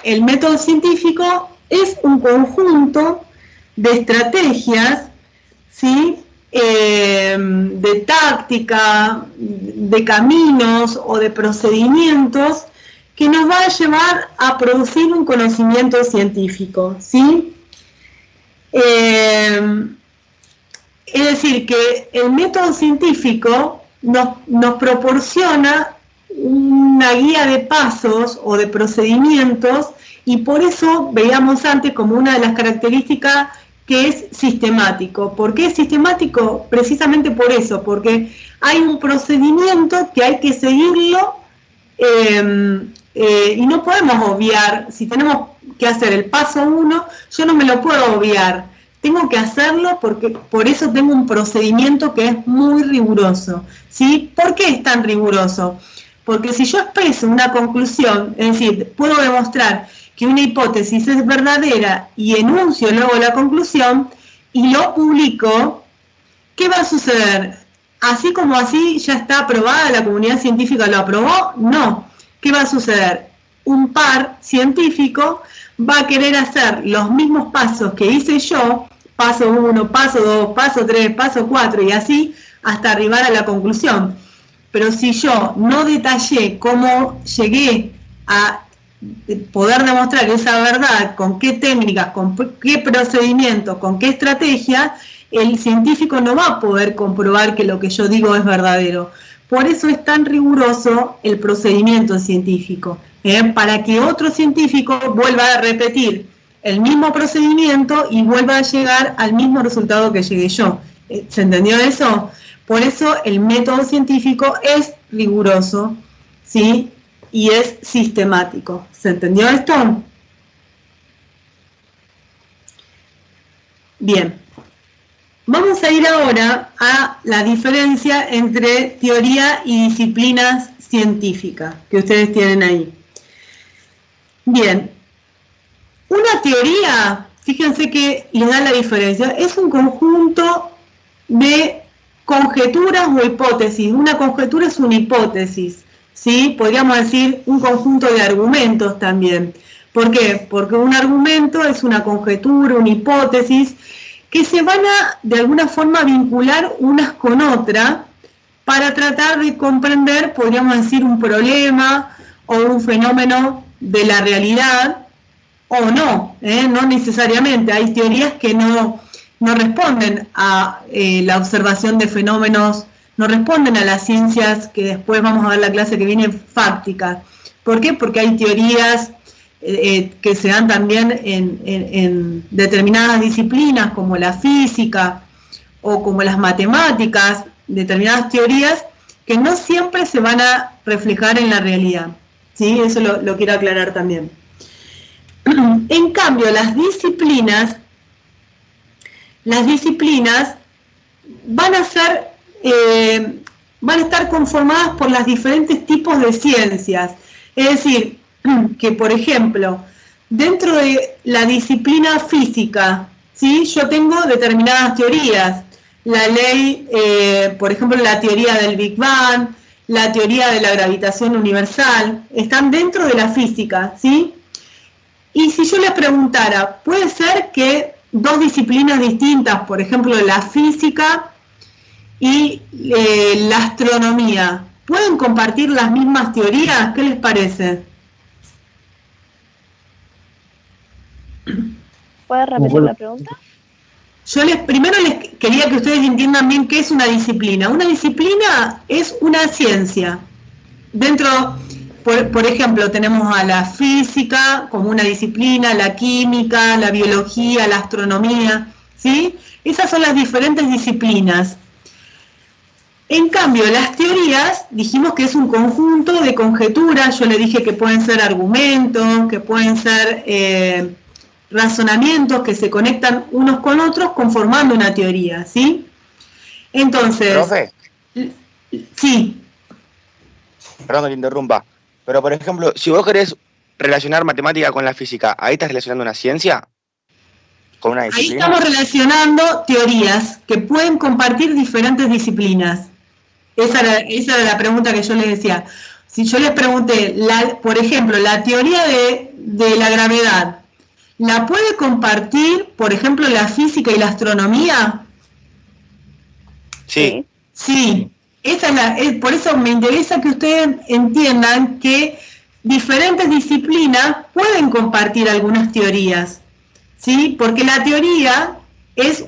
el método científico es un conjunto de estrategias, ¿sí? De táctica, de caminos o de procedimientos que nos va a llevar a producir un conocimiento científico, ¿sí? Es decir, que el método científico nos proporciona una guía de pasos o de procedimientos, y por eso veíamos antes como una de las características que es sistemático. ¿Por qué es sistemático? Precisamente por eso, porque hay un procedimiento que hay que seguirlo, y no podemos obviar. Si tenemos que hacer el paso 1, yo no me lo puedo obviar, tengo que hacerlo porque por eso tengo un procedimiento que es muy riguroso, ¿sí? ¿Por qué es tan riguroso? Porque si yo expreso una conclusión, es decir, puedo demostrar que una hipótesis es verdadera y enuncio luego la conclusión y lo publico, ¿qué va a suceder? Así como así ya está aprobada, la comunidad científica lo aprobó, no. ¿Qué va a suceder? Un par científico va a querer hacer los mismos pasos que hice yo, paso 1, paso 2, paso 3, paso 4 y así hasta arribar a la conclusión. Pero si yo no detallé cómo llegué a poder demostrar esa verdad, con qué técnicas, con qué procedimientos, con qué estrategia, el científico no va a poder comprobar que lo que yo digo es verdadero. Por eso es tan riguroso el procedimiento científico, para que otro científico vuelva a repetir el mismo procedimiento y vuelva a llegar al mismo resultado que llegué yo. ¿Se entendió eso? Por eso el método científico es riguroso, ¿sí? Y es sistemático. ¿Se entendió esto? Bien. Vamos a ir ahora a la diferencia entre teoría y disciplinas científicas que ustedes tienen ahí. Bien. Una teoría, fíjense que les da la diferencia, es un conjunto de conjeturas o hipótesis. Una conjetura es una hipótesis, ¿sí? Podríamos decir un conjunto de argumentos también. ¿Por qué? Porque un argumento es una conjetura, una hipótesis, que se van a, de alguna forma, vincular unas con otras para tratar de comprender, podríamos decir, un problema o un fenómeno de la realidad, o no, no necesariamente. Hay teorías que no responden a la observación de fenómenos, no responden a las ciencias que después vamos a ver la clase que viene fácticas. ¿Por qué? Porque hay teorías que se dan también en determinadas disciplinas como la física o como las matemáticas, determinadas teorías que no siempre se van a reflejar en la realidad. ¿Sí? Eso lo quiero aclarar también. En cambio, las disciplinas van a estar conformadas por los diferentes tipos de ciencias. Es decir, que por ejemplo, dentro de la disciplina física, ¿sí? Yo tengo determinadas teorías. La ley, por ejemplo, la teoría del Big Bang, la teoría de la gravitación universal, están dentro de la física, ¿sí? Y si yo les preguntara, ¿puede ser que dos disciplinas distintas, por ejemplo, la física y la astronomía, pueden compartir las mismas teorías? ¿Qué les parece? ¿Puedes repetir la pregunta? Yo primero les quería que ustedes entiendan bien qué es una disciplina. Una disciplina es una ciencia. Dentro, por ejemplo, tenemos a la física como una disciplina, la química, la biología, la astronomía, ¿sí? Esas son las diferentes disciplinas. En cambio, las teorías, dijimos que es un conjunto de conjeturas. Yo le dije que pueden ser argumentos, que pueden ser razonamientos que se conectan unos con otros conformando una teoría, ¿sí? Entonces... ¿Profe? Sí. Perdón que te interrumpa, pero por ejemplo, si vos querés relacionar matemática con la física, ¿ahí estás relacionando una ciencia? ¿Con una disciplina? Ahí estamos relacionando teorías que pueden compartir diferentes disciplinas. Esa era la pregunta que yo les decía. Si yo les pregunté, por ejemplo, la teoría de la gravedad, ¿la puede compartir, por ejemplo, la física y la astronomía? Sí. Sí. Por eso me interesa que ustedes entiendan que diferentes disciplinas pueden compartir algunas teorías, ¿sí? Porque la teoría es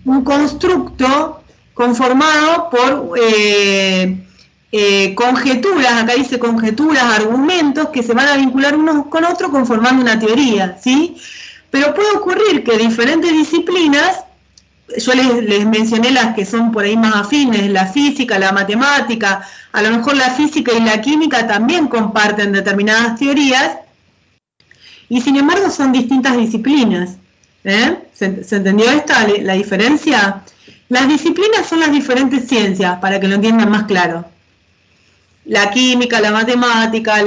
un constructo conformado por conjeturas, acá dice conjeturas, argumentos que se van a vincular unos con otros conformando una teoría, ¿sí? Pero puede ocurrir que diferentes disciplinas, yo les mencioné las que son por ahí más afines, la física, la matemática, a lo mejor la física y la química también comparten determinadas teorías, y sin embargo son distintas disciplinas. ¿Se entendió la diferencia? Las disciplinas son las diferentes ciencias, para que lo entiendan más claro. La química, la matemática,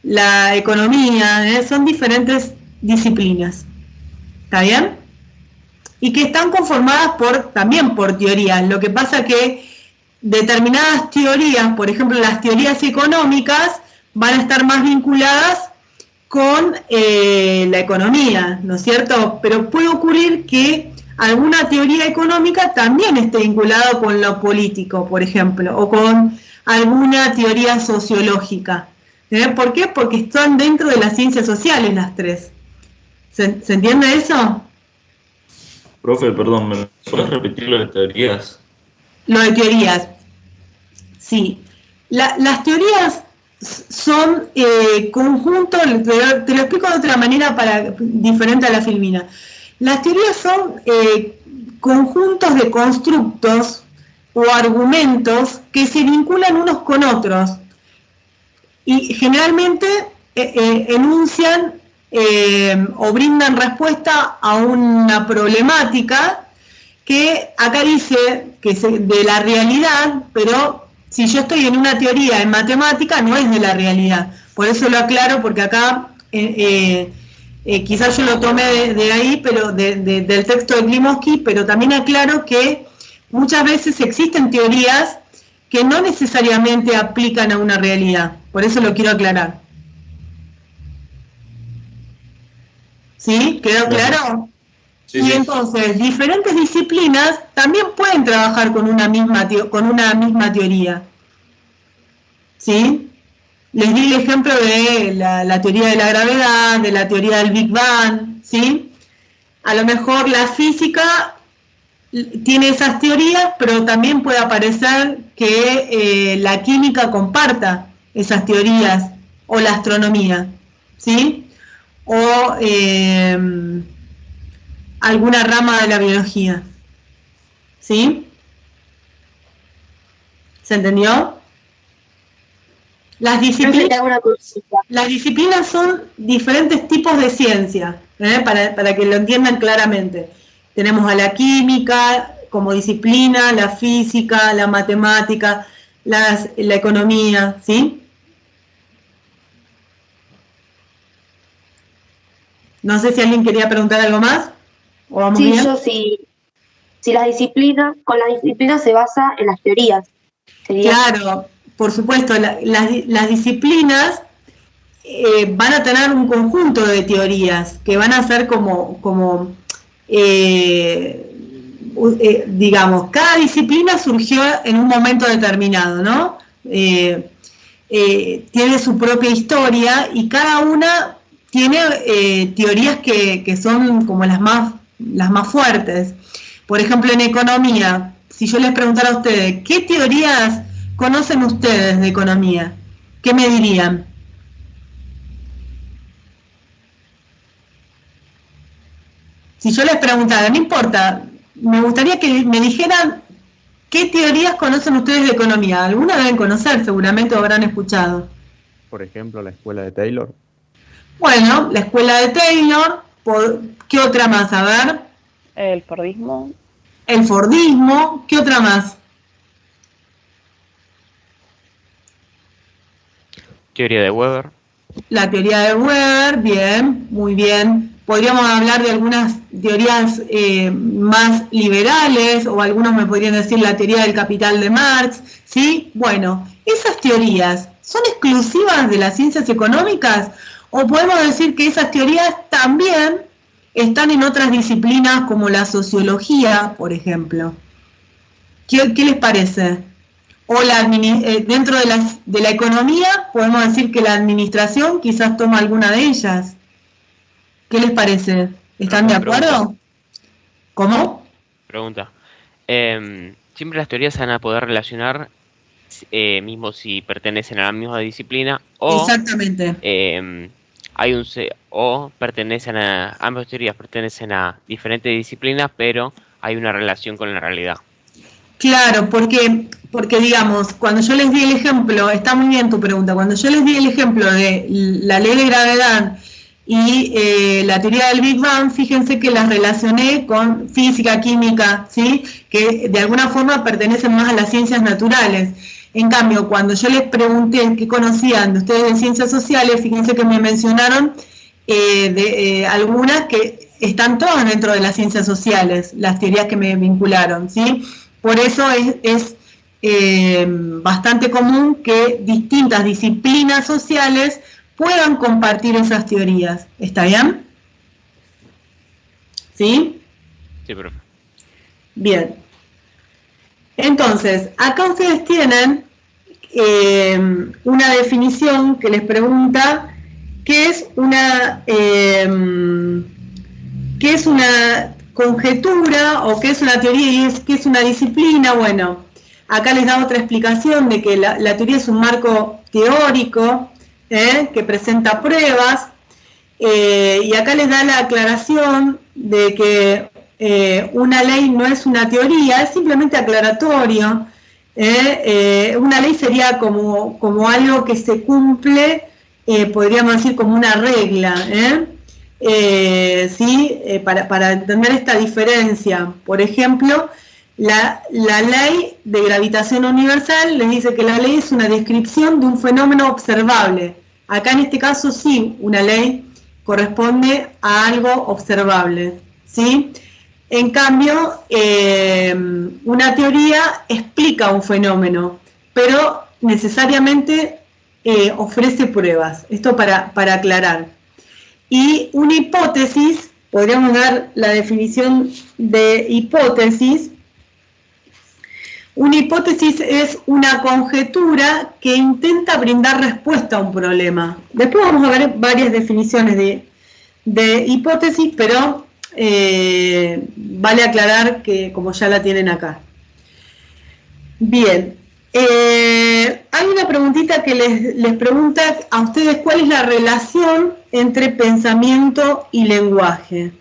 la economía, son diferentes disciplinas. ¿Está bien? Y que están conformadas también por teorías. Lo que pasa que determinadas teorías, por ejemplo las teorías económicas, van a estar más vinculadas con la economía, ¿no es cierto? Pero puede ocurrir que alguna teoría económica también esté vinculada con lo político, por ejemplo, o con alguna teoría sociológica. ¿Por qué? Porque están dentro de las ciencias sociales las tres. ¿Se entiende eso? Profe, perdón, ¿me puedes repetir lo de teorías? Lo de teorías, sí. Las teorías son conjuntos, te lo explico de otra manera diferente a la filmina. Las teorías son conjuntos de constructos o argumentos que se vinculan unos con otros y generalmente enuncian o brindan respuesta a una problemática que acá dice que es de la realidad, pero si yo estoy en una teoría en matemática no es de la realidad. Por eso lo aclaro, porque acá quizás yo lo tomé de ahí, pero del texto de Klimovsky, pero también aclaro que muchas veces existen teorías que no necesariamente aplican a una realidad. Por eso lo quiero aclarar. ¿Sí? ¿Quedó claro? Sí, y sí. entonces, diferentes disciplinas también pueden trabajar con una misma teoría. ¿Sí? Les di el ejemplo de la teoría de la gravedad, de la teoría del Big Bang, ¿sí? A lo mejor la física tiene esas teorías, pero también puede aparecer que la química comparta esas teorías, o la astronomía, ¿sí? O alguna rama de la biología, ¿sí? ¿Se entendió? Las disciplinas son diferentes tipos de ciencia, para que lo entiendan claramente. Tenemos a la química como disciplina, la física, la matemática, la economía, ¿sí? No sé si alguien quería preguntar algo más. ¿O vamos bien? Yo sí. Si las disciplinas, con las disciplinas se basa en las teorías. Claro, por supuesto, las disciplinas van a tener un conjunto de teorías que van a ser digamos, cada disciplina surgió en un momento determinado, ¿no? Tiene su propia historia y cada una tiene teorías que son como las más fuertes. Por ejemplo, en economía, si yo les preguntara a ustedes, ¿qué teorías conocen ustedes de economía? ¿Qué me dirían? Si yo les preguntara, no importa, me gustaría que me dijeran qué teorías conocen ustedes de economía. Algunas deben conocer, seguramente o habrán escuchado. Por ejemplo, la escuela de Taylor. Bueno, la escuela de Taylor, ¿qué otra más? A ver. El Fordismo. El Fordismo, ¿qué otra más? Teoría de Weber. La teoría de Weber, bien, muy bien. Podríamos hablar de algunas teorías más liberales, o algunos me podrían decir la teoría del capital de Marx, ¿sí? Bueno, esas teorías, ¿son exclusivas de las ciencias económicas? ¿O podemos decir que esas teorías también están en otras disciplinas como la sociología, por ejemplo? ¿Qué les parece? O dentro de la economía, podemos decir que la administración quizás toma alguna de ellas. ¿Qué les parece? ¿Están de acuerdo? ¿Cómo? Pregunta. Siempre las teorías se van a poder relacionar, mismo si pertenecen a la misma disciplina, o... Exactamente. Ambas teorías pertenecen a diferentes disciplinas, pero hay una relación con la realidad. Claro, porque digamos, cuando yo les di el ejemplo, está muy bien tu pregunta, cuando yo les di el ejemplo de la ley de gravedad y la teoría del Big Bang, fíjense que las relacioné con física, química, ¿sí? Que de alguna forma pertenecen más a las ciencias naturales. En cambio, cuando yo les pregunté qué conocían de ustedes de ciencias sociales, fíjense que me mencionaron algunas que están todas dentro de las ciencias sociales, las teorías que me vincularon, ¿sí? Por eso es bastante común que distintas disciplinas sociales puedan compartir esas teorías. ¿Está bien? ¿Sí? Sí, profe. Bien. Entonces, acá ustedes tienen una definición que les pregunta qué es una conjetura o qué es una teoría y qué es una disciplina. Bueno, acá les da otra explicación de que la teoría es un marco teórico que presenta pruebas, y acá les da la aclaración de que una ley no es una teoría, es simplemente aclaratorio. Una ley sería como algo que se cumple, podríamos decir como una regla, ¿sí? Para entender esta diferencia. Por ejemplo, la ley de gravitación universal les dice que la ley es una descripción de un fenómeno observable. Acá en este caso sí, una ley corresponde a algo observable, ¿sí? En cambio, una teoría explica un fenómeno, pero necesariamente ofrece pruebas. Esto para aclarar. Y una hipótesis, podríamos dar la definición de hipótesis. Una hipótesis es una conjetura que intenta brindar respuesta a un problema. Después vamos a ver varias definiciones de hipótesis, pero vale aclarar que como ya la tienen acá. Bien, hay una preguntita que les pregunta a ustedes cuál es la relación entre pensamiento y lenguaje.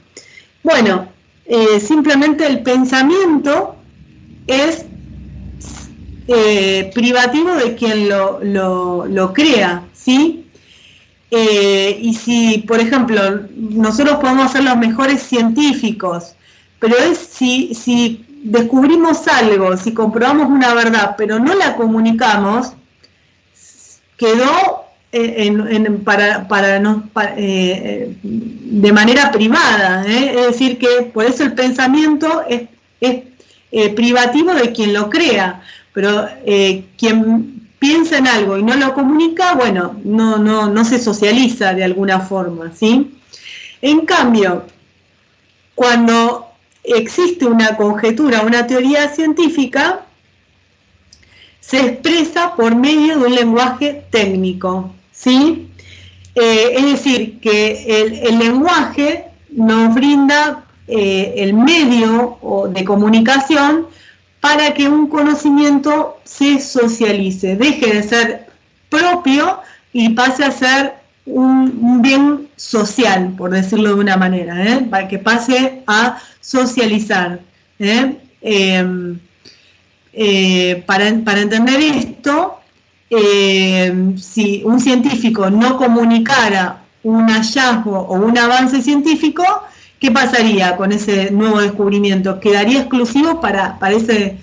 Bueno, simplemente el pensamiento es privativo de quien lo crea, ¿sí? Y si, por ejemplo, nosotros podemos ser los mejores científicos, pero es si descubrimos algo, si comprobamos una verdad, pero no la comunicamos, quedó de manera privada, es decir, que por eso el pensamiento es privativo de quien lo crea, pero quien piensa en algo y no lo comunica, bueno, no se socializa de alguna forma, ¿sí? En cambio, cuando existe una conjetura, una teoría científica, se expresa por medio de un lenguaje técnico, ¿sí? Es decir, que el lenguaje nos brinda el medio de comunicación para que un conocimiento se socialice, deje de ser propio y pase a ser un bien social, por decirlo de una manera, para que pase a socializar. Para entender esto, si un científico no comunicara un hallazgo o un avance científico, ¿qué pasaría con ese nuevo descubrimiento? Quedaría exclusivo para ese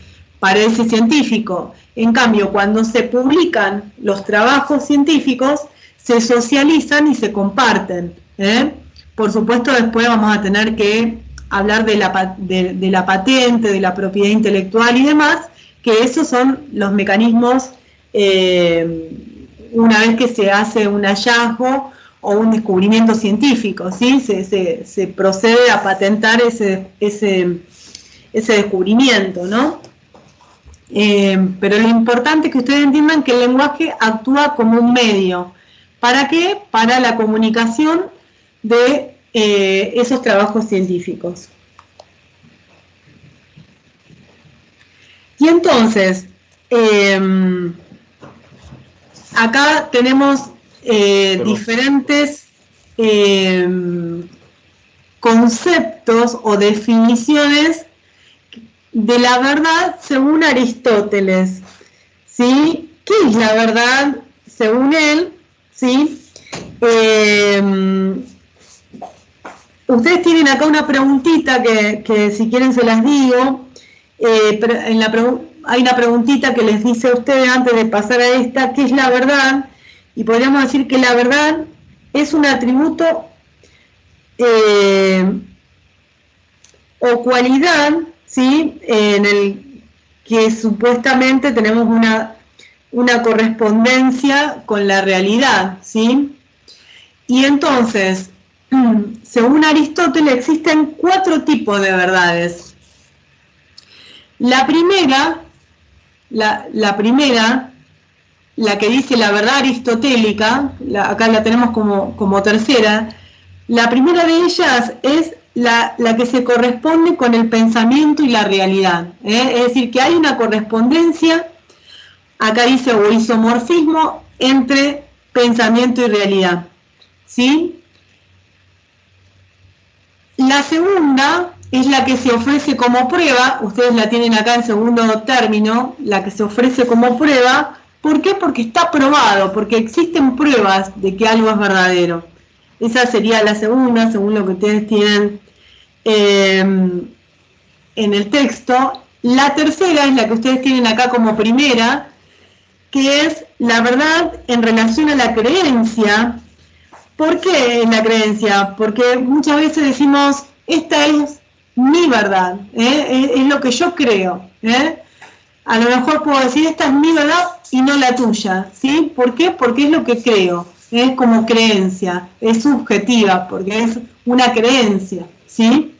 científico. En cambio, cuando se publican los trabajos científicos, se socializan y se comparten. Por supuesto, después vamos a tener que hablar de la patente, de la propiedad intelectual y demás, que esos son los mecanismos una vez que se hace un hallazgo o un descubrimiento científico, ¿sí? Se procede a patentar ese descubrimiento, ¿no? Pero lo importante es que ustedes entiendan que el lenguaje actúa como un medio. ¿Para qué? Para la comunicación de esos trabajos científicos. Y entonces, acá tenemos diferentes conceptos o definiciones de la verdad según Aristóteles, ¿sí? ¿Qué es la verdad según él? ¿Sí? Ustedes tienen acá una preguntita que si quieren se las digo. Pero hay una preguntita que les dice a ustedes antes de pasar a esta, ¿qué es la verdad? Y podríamos decir que la verdad es un atributo o cualidad, ¿sí? En el que supuestamente tenemos una correspondencia con la realidad, ¿sí? Y entonces, según Aristóteles, existen 4 tipos de verdades. La primera, la que dice la verdad aristotélica, acá la tenemos como tercera, la primera de ellas es la que se corresponde con el pensamiento y la realidad. Es decir, que hay una correspondencia, acá dice o isomorfismo, entre pensamiento y realidad, ¿sí? La segunda es la que se ofrece como prueba, ustedes la tienen acá en segundo término, la que se ofrece como prueba. ¿Por qué? Porque está probado, porque existen pruebas de que algo es verdadero. Esa sería la segunda, según lo que ustedes tienen en el texto. La tercera es la que ustedes tienen acá como primera, que es la verdad en relación a la creencia. ¿Por qué en la creencia? Porque muchas veces decimos, esta es mi verdad, es lo que yo creo. A lo mejor puedo decir, esta es mi verdad y no la tuya, ¿sí? ¿Por qué? Porque es lo que creo, es como creencia, es subjetiva, porque es una creencia, ¿sí?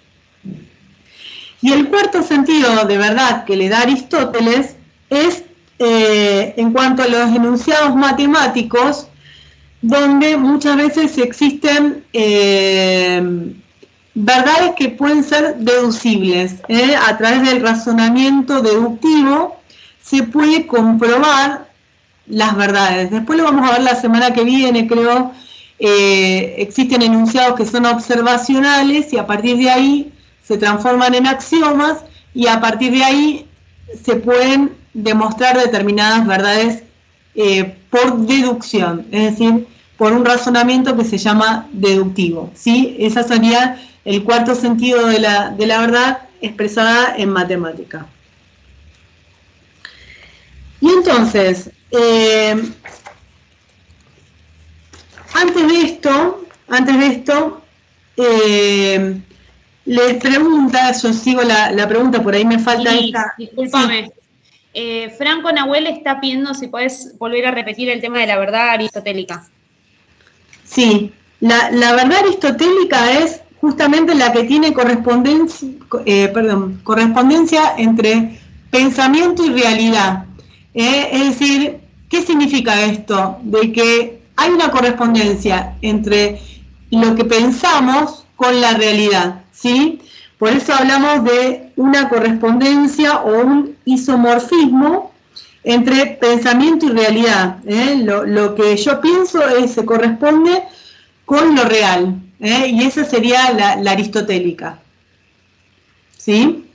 Y el cuarto sentido de verdad que le da Aristóteles es en cuanto a los enunciados matemáticos, donde muchas veces existen verdades que pueden ser deducibles. A través del razonamiento deductivo se puede comprobar las verdades. Después lo vamos a ver la semana que viene, creo. Existen enunciados que son observacionales y a partir de ahí se transforman en axiomas y a partir de ahí se pueden demostrar determinadas verdades por deducción, es decir, por un razonamiento que se llama deductivo, ¿sí? Ese sería el cuarto sentido de la verdad expresada en matemática. Y entonces, antes de esto, les pregunta, yo sigo la pregunta, por ahí me falta sí, esta. Discúlpame. Franco Nahuel está pidiendo si podés volver a repetir el tema de la verdad aristotélica. Sí, la verdad aristotélica es justamente la que tiene correspondencia entre pensamiento y realidad. Es decir, ¿qué significa esto? De que hay una correspondencia entre lo que pensamos con la realidad, ¿sí? Por eso hablamos de una correspondencia o un isomorfismo entre pensamiento y realidad. Lo que yo pienso se corresponde con lo real, y esa sería la aristotélica. ¿Sí?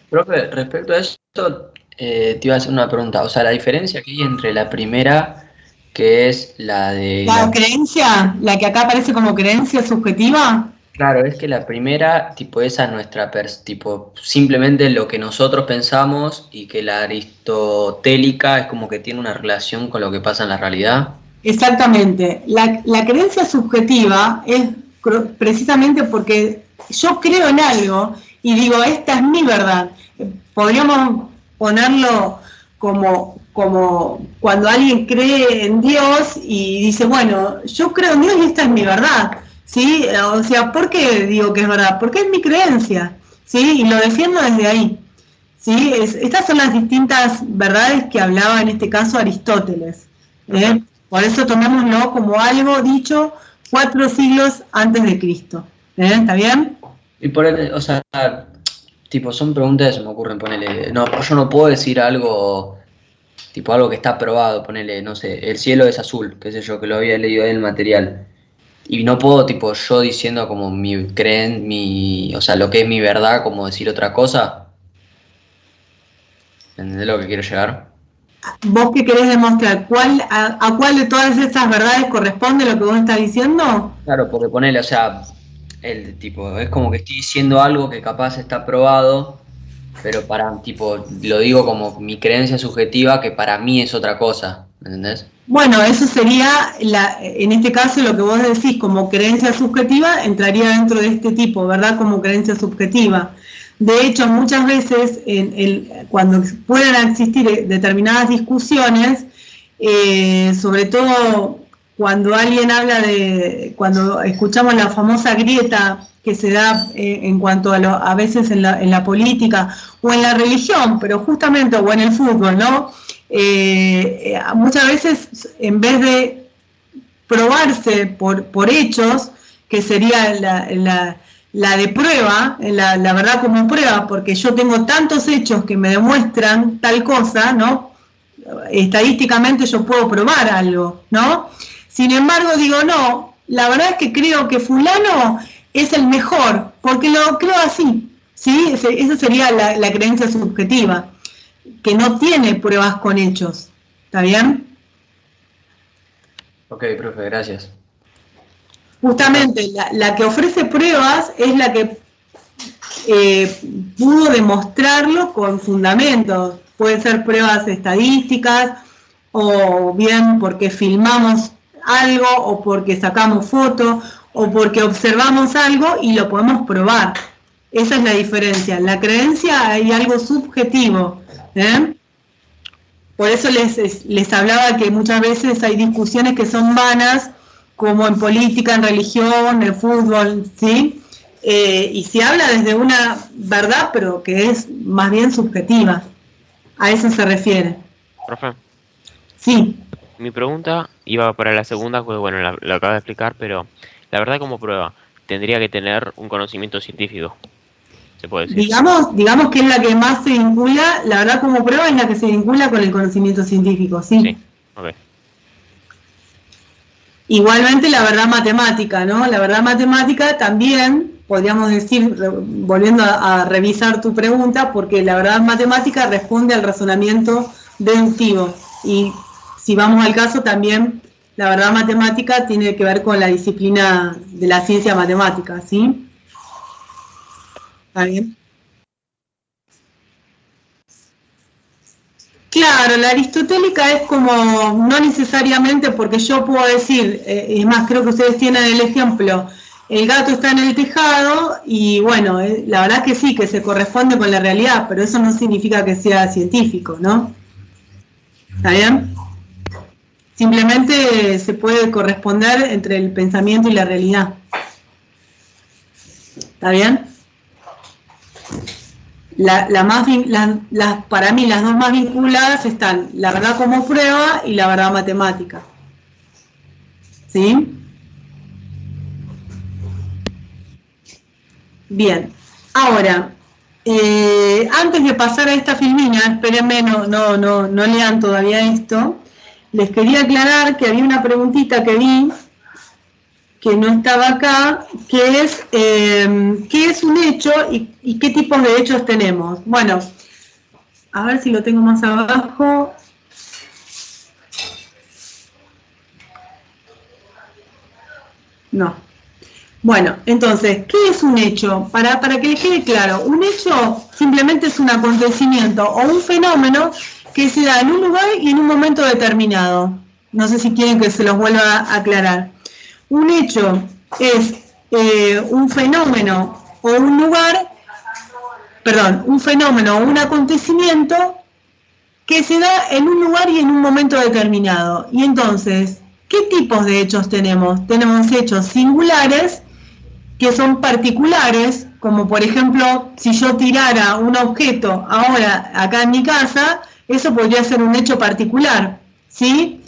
Profe, respecto a esto, te iba a hacer una pregunta. O sea, la diferencia que hay entre la primera, que es la de... ¿La creencia? ¿La que acá aparece como creencia subjetiva? Claro, es que la primera, tipo, esa es nuestra, tipo, simplemente lo que nosotros pensamos, y que la aristotélica es como que tiene una relación con lo que pasa en la realidad. Exactamente. La creencia subjetiva es precisamente porque yo creo en algo y digo, esta es mi verdad. Podríamos ponerlo como cuando alguien cree en Dios y dice, bueno, yo creo en Dios y esta es mi verdad. ¿Sí? O sea, ¿por qué digo que es verdad? Porque es mi creencia, ¿sí? Y lo defiendo desde ahí, ¿sí? Estas son las distintas verdades que hablaba en este caso Aristóteles, Por eso tomémoslo como algo dicho 4 siglos antes de Cristo, ¿está bien? Y por o sea, tipo, son preguntas que se me ocurren, ponele, no, yo no puedo decir algo, tipo, algo que está probado, ponele, no sé, el cielo es azul, qué sé yo, que lo había leído en el material. Y no puedo, tipo, yo diciendo como o sea, lo que es mi verdad, como decir otra cosa. ¿Entendés lo que quiero llegar? ¿Vos qué querés demostrar? ¿A cuál de todas estas verdades corresponde lo que vos estás diciendo? Claro, porque ponele, o sea, el tipo, es como que estoy diciendo algo que capaz está probado, pero para, tipo, lo digo como mi creencia subjetiva, que para mí es otra cosa, ¿entendés? Bueno, eso sería, en este caso, lo que vos decís como creencia subjetiva, entraría dentro de este tipo, ¿verdad? Como creencia subjetiva. De hecho, muchas veces, cuando puedan existir determinadas discusiones, sobre todo cuando alguien habla cuando escuchamos la famosa grieta que se da en cuanto a veces en la política o en la religión, pero justamente, o en el fútbol, ¿no? Muchas veces, en vez de probarse por hechos, que sería la de prueba, la verdad como prueba, porque yo tengo tantos hechos que me demuestran tal cosa, ¿no? Estadísticamente yo puedo probar algo, ¿no? Sin embargo, digo, no, la verdad es que creo que fulano es el mejor, porque lo creo así, ¿sí? Esa sería la creencia subjetiva, que no tiene pruebas con hechos, ¿está bien? Ok, profe, gracias. Justamente, la que ofrece pruebas es la que pudo demostrarlo con fundamentos. Pueden ser pruebas estadísticas, o bien porque filmamos algo, o porque sacamos fotos, o porque observamos algo y lo podemos probar. Esa es la diferencia. En la creencia hay algo subjetivo, Por eso les hablaba que muchas veces hay discusiones que son vanas, como en política, en religión, en fútbol, ¿sí? Y se habla desde una verdad, pero que es más bien subjetiva. A eso se refiere. Profe. Sí. Mi pregunta iba para la segunda, pues bueno, lo acabo de explicar, pero la verdad como prueba, tendría que tener un conocimiento científico, se puede decir. Digamos que es la que más se vincula, la verdad como prueba es la que se vincula con el conocimiento científico, ¿sí? Sí, ok. Igualmente la verdad matemática, ¿no? La verdad matemática también, podríamos decir, volviendo a revisar tu pregunta, porque la verdad matemática responde al razonamiento deductivo. Y si vamos al caso también, la verdad matemática tiene que ver con la disciplina de la ciencia matemática, ¿sí? ¿Está bien? Claro, la aristotélica es como, no necesariamente, porque yo puedo decir, es más, creo que ustedes tienen el ejemplo, el gato está en el tejado, y bueno, la verdad es que sí, que se corresponde con la realidad, pero eso no significa que sea científico, ¿no? ¿Está bien? Simplemente se puede corresponder entre el pensamiento y la realidad. ¿Está bien? Para mí las dos más vinculadas están la verdad como prueba y la verdad matemática. ¿Sí? Bien. Ahora, antes de pasar a esta filmina, espérenme, no lean todavía esto, les quería aclarar que había una preguntita que vi que no estaba acá, que es ¿qué es un hecho y qué tipos de hechos tenemos? Bueno, a ver si lo tengo más abajo. No. Bueno, entonces, ¿qué es un hecho? Para que les quede claro, un hecho simplemente es un acontecimiento o un fenómeno que se da en un lugar y en un momento determinado. No sé si quieren que se los vuelva a aclarar. Un hecho es un fenómeno o un lugar, perdón, un fenómeno o un acontecimiento que se da en un lugar y en un momento determinado. Y entonces, ¿qué tipos de hechos tenemos? Tenemos hechos singulares, que son particulares, como por ejemplo, si yo tirara un objeto ahora acá en mi casa, eso podría ser un hecho particular, ¿sí?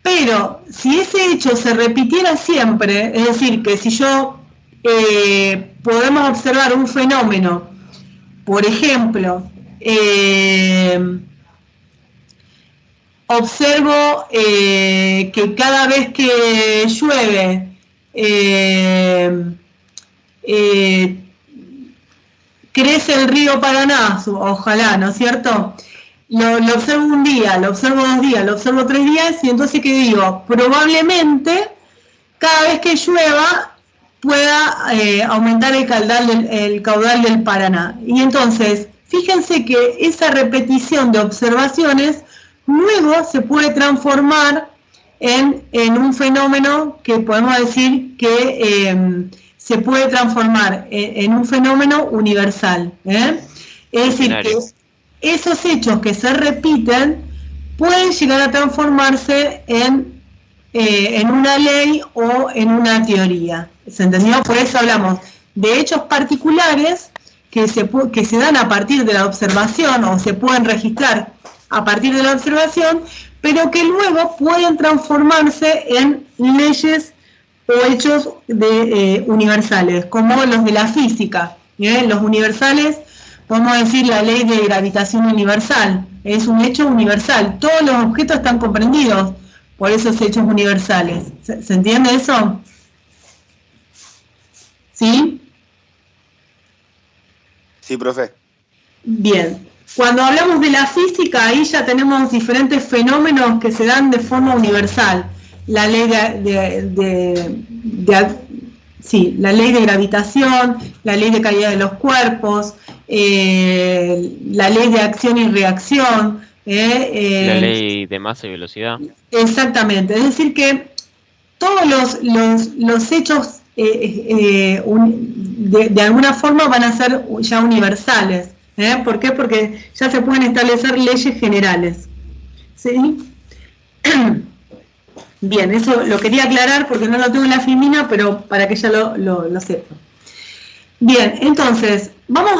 Pero si ese hecho se repitiera siempre, es decir, que si yo podemos observar un fenómeno, por ejemplo, observo que cada vez que llueve crece el río Paraná, ojalá, ¿no es cierto? Lo observo un día, lo observo 2 días, lo observo 3 días, y entonces, ¿qué digo? Probablemente cada vez que llueva pueda aumentar el caudal del Paraná. Y entonces, fíjense que esa repetición de observaciones luego se puede transformar en un fenómeno que podemos decir que se puede transformar en un fenómeno universal. Es decir, que esos hechos que se repiten pueden llegar a transformarse en una ley o en una teoría. ¿Se entendió? Por eso hablamos de hechos particulares que se dan a partir de la observación o se pueden registrar a partir de la observación, pero que luego pueden transformarse en leyes o hechos universales, como los de la física. Los universales, podemos decir la ley de gravitación universal, es un hecho universal, todos los objetos están comprendidos por esos hechos universales. ¿Se entiende eso? ¿Sí? Sí, profe. Bien. Cuando hablamos de la física, ahí ya tenemos diferentes fenómenos que se dan de forma universal. La ley la ley de gravitación, la ley de caída de los cuerpos, la ley de acción y reacción. La ley de masa y velocidad. Exactamente, es decir que todos los hechos de alguna forma van a ser ya universales. ¿Por qué? Porque ya se pueden establecer leyes generales. ¿Sí? Bien, eso lo quería aclarar porque no lo tengo en la filmina, pero para que ya lo sepa. Bien, entonces, vamos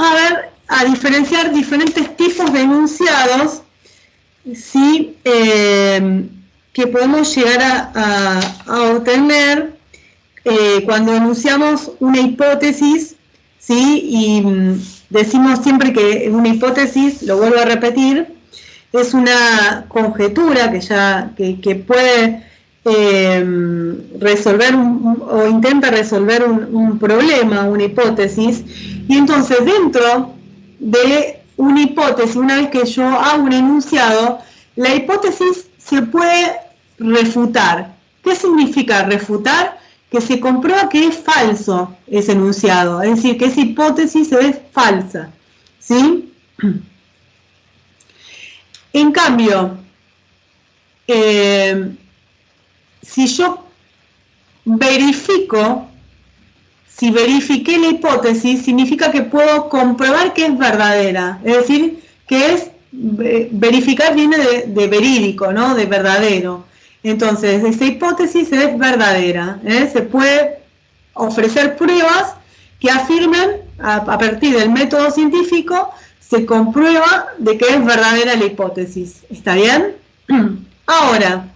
a diferenciar diferentes tipos de enunciados, ¿sí? Que podemos llegar a obtener cuando enunciamos una hipótesis, ¿sí? Y decimos siempre que una hipótesis, lo vuelvo a repetir, es una conjetura que puede resolver o intenta resolver un problema, una hipótesis, y entonces dentro de una hipótesis, una vez que yo hago un enunciado, la hipótesis se puede refutar. ¿Qué significa refutar? Que se comprueba que es falso ese enunciado, es decir, que esa hipótesis es falsa, ¿sí? En cambio, si yo verifiqué la hipótesis, significa que puedo comprobar que es verdadera, es decir, que es, verificar viene de verídico, ¿no? De verdadero. Entonces, esa hipótesis es verdadera, ¿eh? Se puede ofrecer pruebas que afirmen, a partir del método científico, se comprueba de que es verdadera la hipótesis. ¿Está bien? Ahora,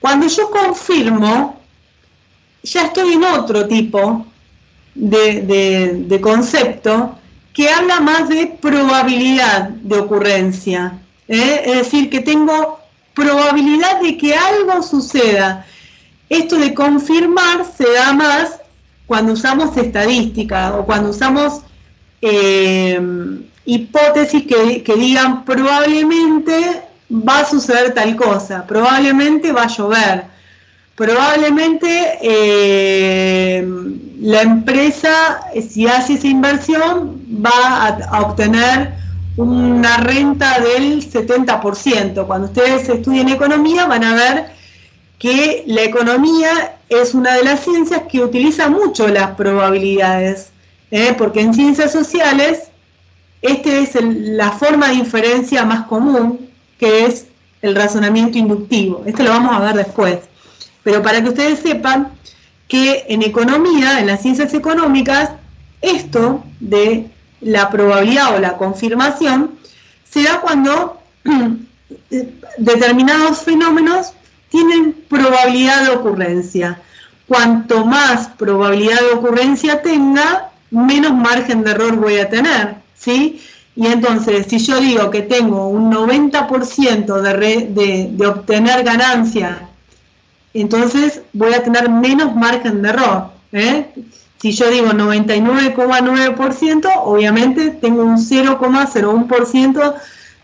cuando yo confirmo, ya estoy en otro tipo de concepto que habla más de probabilidad de ocurrencia. Es decir, que tengo probabilidad de que algo suceda. Esto de confirmar se da más cuando usamos estadística o cuando usamos hipótesis que digan probablemente va a suceder tal cosa, probablemente va a llover, probablemente la empresa, si hace esa inversión, va a obtener una renta del 70%. Cuando ustedes estudien economía van a ver que la economía es una de las ciencias que utiliza mucho las probabilidades, porque en ciencias sociales esta es la forma de inferencia más común, que es el razonamiento inductivo. Esto lo vamos a ver después. Pero para que ustedes sepan que en economía, en las ciencias económicas, esto de la probabilidad o la confirmación se da cuando determinados fenómenos tienen probabilidad de ocurrencia. Cuanto más probabilidad de ocurrencia tenga, menos margen de error voy a tener, ¿sí? Y entonces, si yo digo que tengo un 90% de obtener ganancia, entonces voy a tener menos margen de error, ¿eh? Si yo digo 99,9%, obviamente tengo un 0,01%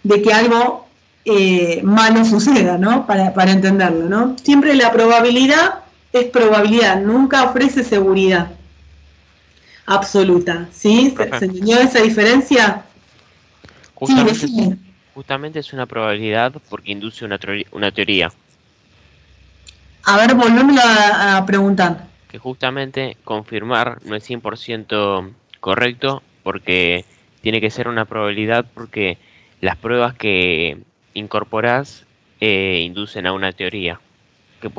de que algo malo suceda, ¿no? Para entenderlo, ¿no? Siempre la probabilidad es probabilidad, nunca ofrece seguridad absoluta, ¿sí? ¿Se entendió esa diferencia? Justamente es una probabilidad porque induce una teoría. A ver, volvemos a preguntar. Que justamente confirmar no es 100% correcto porque tiene que ser una probabilidad porque las pruebas que incorporás inducen a una teoría que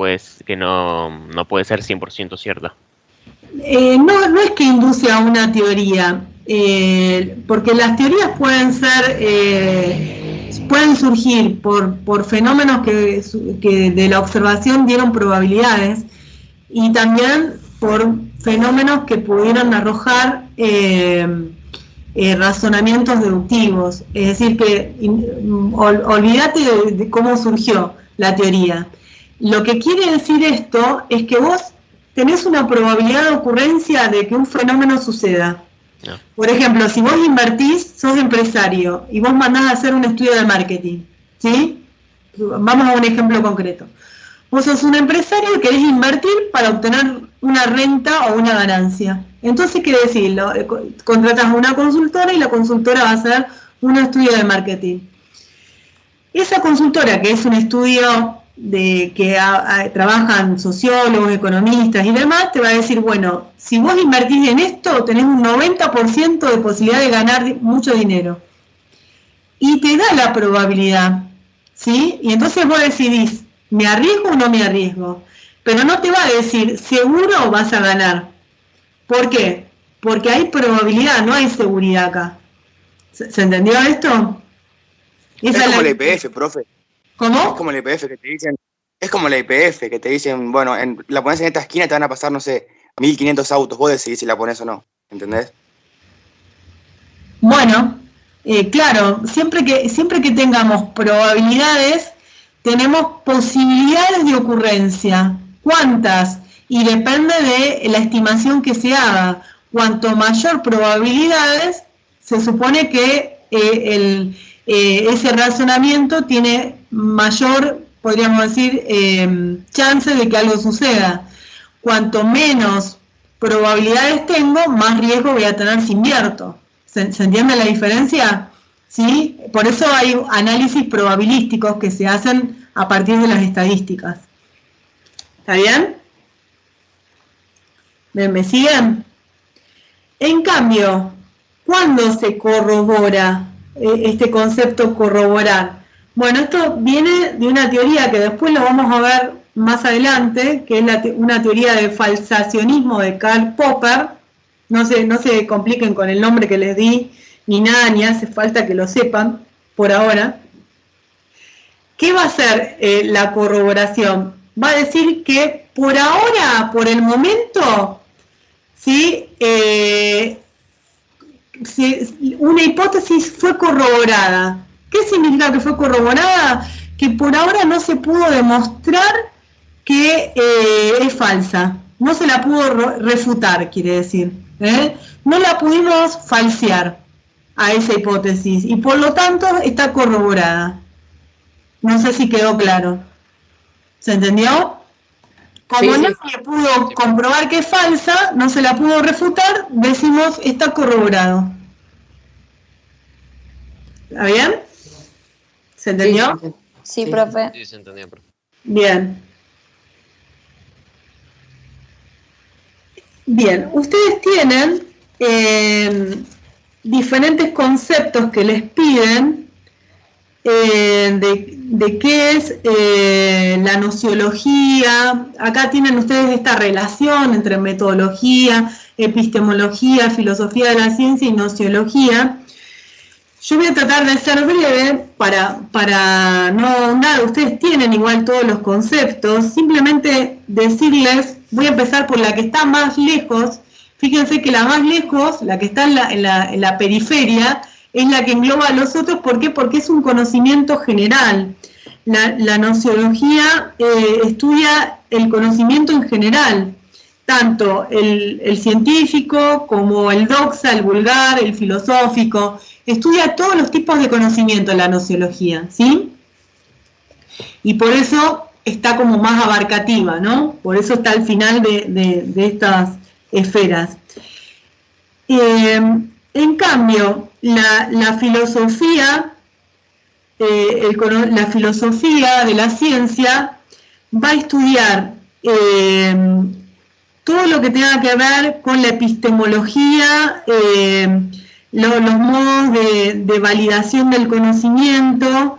no puede ser 100% cierta. No es que induce a una teoría, porque las teorías pueden surgir por fenómenos que de la observación dieron probabilidades y también por fenómenos que pudieron arrojar razonamientos deductivos. Es decir, que olvídate de cómo surgió la teoría. Lo que quiere decir esto es que vos tenés una probabilidad de ocurrencia de que un fenómeno suceda. No. Por ejemplo, si vos invertís, sos empresario y vos mandás a hacer un estudio de marketing, ¿sí? Vamos a un ejemplo concreto. Vos sos un empresario y querés invertir para obtener una renta o una ganancia. Entonces, ¿qué decir? Contratás a una consultora y la consultora va a hacer un estudio de marketing. Esa consultora, que es un estudio que trabajan sociólogos, economistas y demás, te va a decir, bueno, si vos invertís en esto, tenés un 90% de posibilidad de ganar mucho dinero. Y te da la probabilidad, ¿sí? Y entonces vos decidís, ¿me arriesgo o no me arriesgo? Pero no te va a decir, seguro vas a ganar. ¿Por qué? Porque hay probabilidad, no hay seguridad acá. ¿Se entendió esto? Es como el IPF, profe. ¿Cómo? Es como el IPF que te dicen, bueno, la pones en esta esquina y te van a pasar, no sé, 1500 autos, vos decidís si la pones o no, ¿entendés? Bueno, claro, siempre que tengamos probabilidades, tenemos posibilidades de ocurrencia. ¿Cuántas? Y depende de la estimación que se haga. Cuanto mayor probabilidades, se supone que ese razonamiento tiene mayor, podríamos decir, chance de que algo suceda. Cuanto menos probabilidades tengo, más riesgo voy a tener si invierto. ¿Se entiende la diferencia? ¿Sí? Por eso hay análisis probabilísticos que se hacen a partir de las estadísticas. ¿Está bien? ¿Me siguen? En cambio, ¿cuándo se corrobora este concepto corroborar? Bueno, esto viene de una teoría que después lo vamos a ver más adelante, que es una teoría de falsacionismo de Karl Popper. No se compliquen con el nombre que les di, ni nada, ni hace falta que lo sepan por ahora. ¿Qué va a hacer la corroboración? Va a decir que por ahora, por el momento, ¿sí? Una hipótesis fue corroborada. ¿Qué significa que fue corroborada? Que por ahora no se pudo demostrar que es falsa. No se la pudo refutar, quiere decir. No la pudimos falsear a esa hipótesis y por lo tanto está corroborada. No sé si quedó claro. ¿Se entendió? Como no se pudo comprobar que es falsa, no se la pudo refutar, decimos está corroborado. ¿Está bien? ¿Se entendió? Sí, profe. Sí, se entendió, profe. Bien. Bien, ustedes tienen diferentes conceptos que les piden de qué es la nociología. Acá tienen ustedes esta relación entre metodología, epistemología, filosofía de la ciencia y nociología. Yo voy a tratar de ser breve para no ahondar. Ustedes tienen igual todos los conceptos. Simplemente decirles, voy a empezar por la que está más lejos. Fíjense que la más lejos, la que está en la periferia, es la que engloba a los otros. ¿Por qué? Porque es un conocimiento general. La nociología estudia el conocimiento en general, tanto el científico como el doxa, el vulgar, el filosófico. Estudia todos los tipos de conocimiento la nociología, ¿sí? Y por eso está como más abarcativa, ¿no? Por eso está al final de estas esferas. En cambio, la filosofía, la filosofía de la ciencia va a estudiar todo lo que tenga que ver con la epistemología, los modos de validación del conocimiento,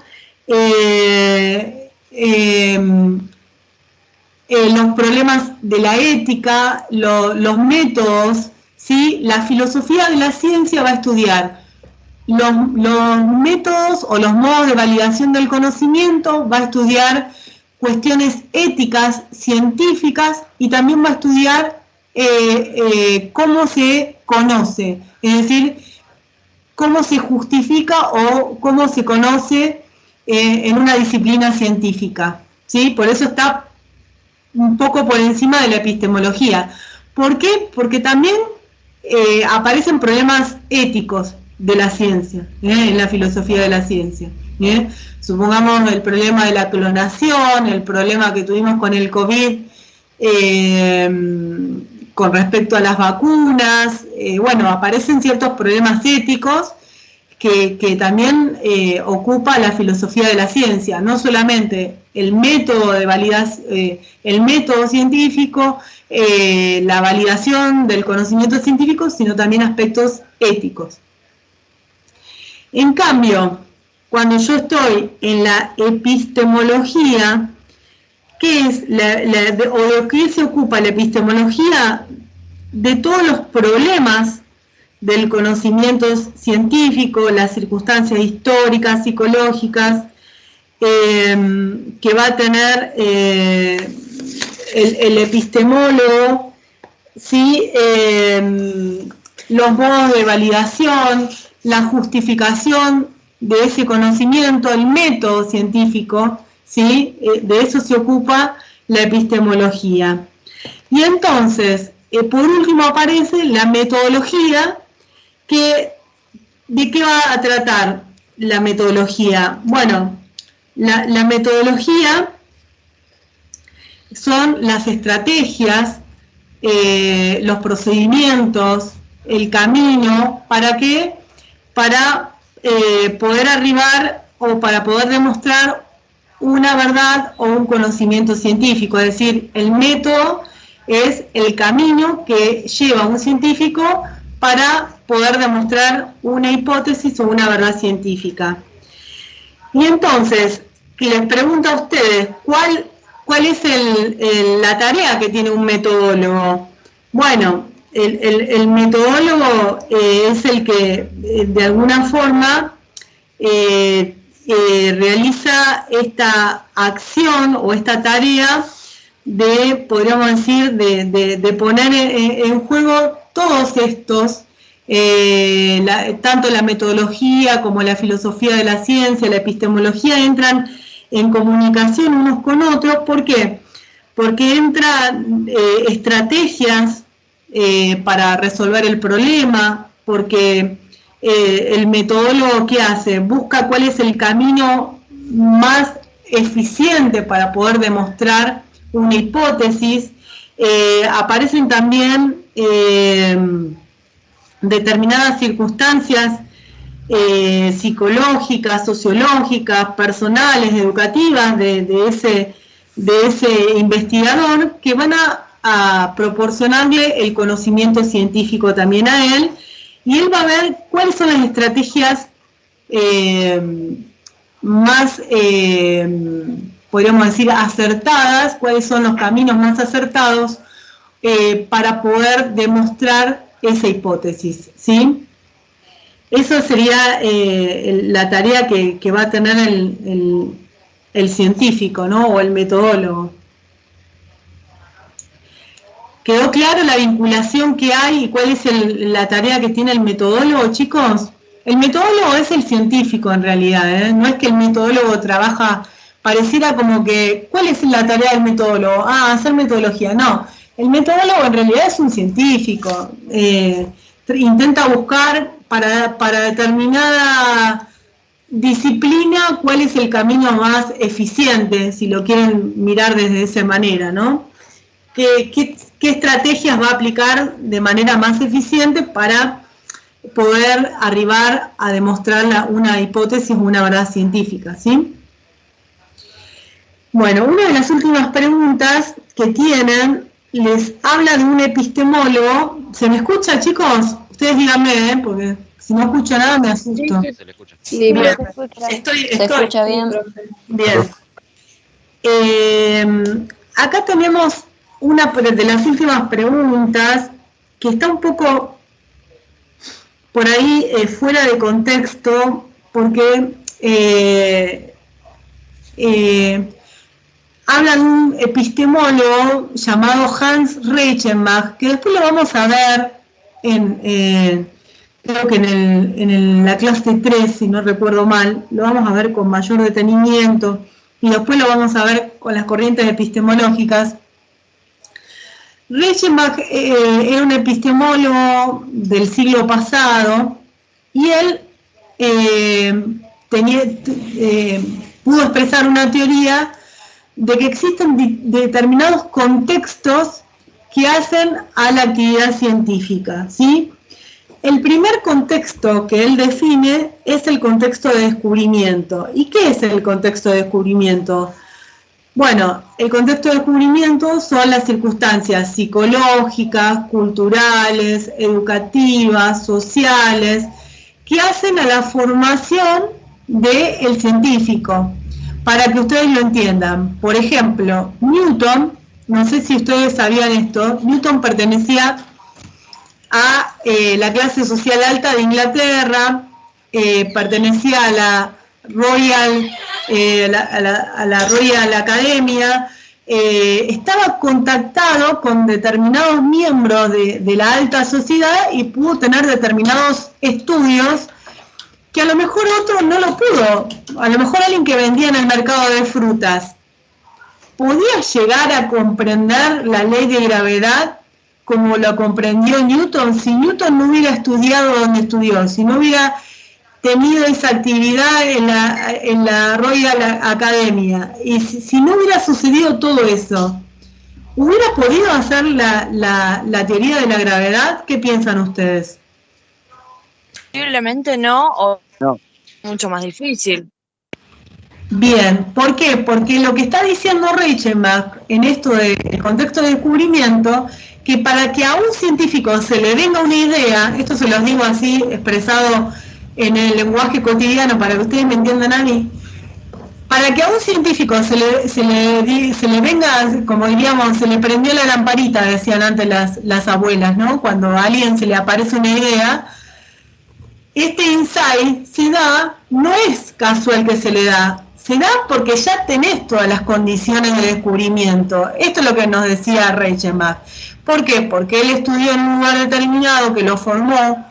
los problemas de la ética, los métodos, ¿sí? La filosofía de la ciencia va a estudiar los métodos o los modos de validación del conocimiento, va a estudiar cuestiones éticas, científicas, y también va a estudiar cómo se conoce, es decir, cómo se justifica o cómo se conoce en una disciplina científica, ¿sí? Por eso está un poco por encima de la epistemología. ¿Por qué? Porque también aparecen problemas éticos de la ciencia, en la filosofía de la ciencia. Supongamos el problema de la clonación, el problema que tuvimos con el COVID, con respecto a las vacunas. Bueno, aparecen ciertos problemas éticos que también ocupa la filosofía de la ciencia, no solamente el método de validación, el método científico, la validación del conocimiento científico, sino también aspectos éticos. En cambio, cuando yo estoy en la epistemología, ¿qué es o de qué se ocupa la epistemología? De todos los problemas del conocimiento científico, las circunstancias históricas, psicológicas, que va a tener el epistemólogo, ¿sí? Los modos de validación, la justificación de ese conocimiento, el método científico, ¿sí? De eso se ocupa la epistemología. Y entonces, por último aparece la metodología, ¿de qué va a tratar la metodología? Bueno, la metodología son las estrategias, los procedimientos, el camino, ¿para qué? Para poder arribar o para poder demostrar una verdad o un conocimiento científico. Es decir, el método es el camino que lleva un científico para poder demostrar una hipótesis o una verdad científica. Y entonces, les pregunto a ustedes, ¿cuál es la tarea que tiene un metodólogo? Bueno, el metodólogo es el que de alguna forma realiza esta acción o esta tarea de, podríamos decir, de poner en juego todos estos, tanto la metodología como la filosofía de la ciencia, la epistemología, entran en comunicación unos con otros. ¿Por qué? Porque entran estrategias para resolver el problema, porque el metodólogo, ¿qué hace? Busca cuál es el camino más eficiente para poder demostrar una hipótesis. Aparecen también determinadas circunstancias psicológicas, sociológicas, personales, educativas de ese investigador, que van a proporcionarle el conocimiento científico también a él, y él va a ver cuáles son las estrategias más, podríamos decir, acertadas, cuáles son los caminos más acertados para poder demostrar esa hipótesis, ¿sí? Eso sería la tarea que va a tener el científico, ¿no? O el metodólogo. ¿Quedó claro la vinculación que hay y cuál es la tarea que tiene el metodólogo, chicos? El metodólogo es el científico en realidad, ¿eh? No es que el metodólogo trabaja, pareciera como que, ¿cuál es la tarea del metodólogo? Hacer metodología. No, el metodólogo en realidad es un científico. Intenta buscar para determinada disciplina cuál es el camino más eficiente, si lo quieren mirar desde esa manera, ¿no? ¿Qué estrategias va a aplicar de manera más eficiente para poder arribar a demostrar una hipótesis o una verdad científica, ¿sí? Bueno, una de las últimas preguntas que tienen les habla de un epistemólogo. ¿Se me escucha, chicos? Ustedes díganme, porque si no escucho nada me asusto. Sí, se le escucha. Sí, Bien. se escucha. Se escucha bien. Bien. Acá tenemos una de las últimas preguntas que está un poco por ahí fuera de contexto, porque habla de un epistemólogo llamado Hans Reichenbach, que después lo vamos a ver creo que en la clase 3, si no recuerdo mal, lo vamos a ver con mayor detenimiento, y después lo vamos a ver con las corrientes epistemológicas. Reichenbach era un epistemólogo del siglo pasado, y él pudo expresar una teoría de que existen determinados contextos que hacen a la actividad científica, ¿sí? El primer contexto que él define es el contexto de descubrimiento. ¿Y qué es el contexto de descubrimiento? Bueno, el contexto de descubrimiento son las circunstancias psicológicas, culturales, educativas, sociales, que hacen a la formación del científico. Para que ustedes lo entiendan, por ejemplo, Newton, no sé si ustedes sabían esto, Newton pertenecía a la clase social alta de Inglaterra, pertenecía a la Royal, a la Royal Academia, estaba contactado con determinados miembros de la alta sociedad y pudo tener determinados estudios que a lo mejor otro no lo pudo. A lo mejor alguien que vendía en el mercado de frutas podía llegar a comprender la ley de gravedad como lo comprendió Newton. Si Newton no hubiera estudiado donde estudió, si no hubiera tenido esa actividad en la Royal Academia, y si no hubiera sucedido todo eso, ¿hubiera podido hacer la teoría de la gravedad? ¿Qué piensan ustedes? Posiblemente no, o no, mucho más difícil. Bien, ¿por qué? Porque lo que está diciendo Reichenbach en esto del contexto de descubrimiento, que para que a un científico se le venga una idea, esto se los digo así expresado en el lenguaje cotidiano para que ustedes me entiendan a mí, para que a un científico se le venga, como diríamos, se le prendió la lamparita, decían antes las abuelas, ¿no? Cuando a alguien se le aparece una idea, este insight se da, no es casual que se le da, se da porque ya tenés todas las condiciones de descubrimiento. Esto es lo que nos decía Reichenbach. ¿Por qué? Porque él estudió en un lugar determinado que lo formó,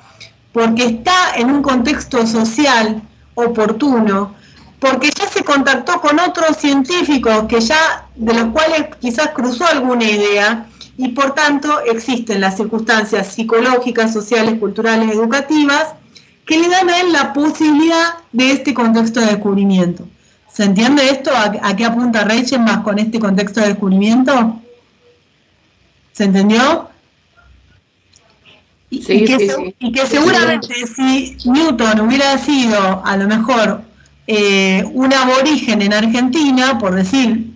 porque está en un contexto social oportuno, porque ya se contactó con otros científicos que ya, de los cuales quizás cruzó alguna idea, y por tanto existen las circunstancias psicológicas, sociales, culturales, educativas, que le dan a él la posibilidad de este contexto de descubrimiento. ¿Se entiende esto? ¿A qué apunta Reichenbach con este contexto de descubrimiento? ¿Se entendió? Y que seguramente si Newton hubiera sido a lo mejor un aborigen en Argentina, por decir,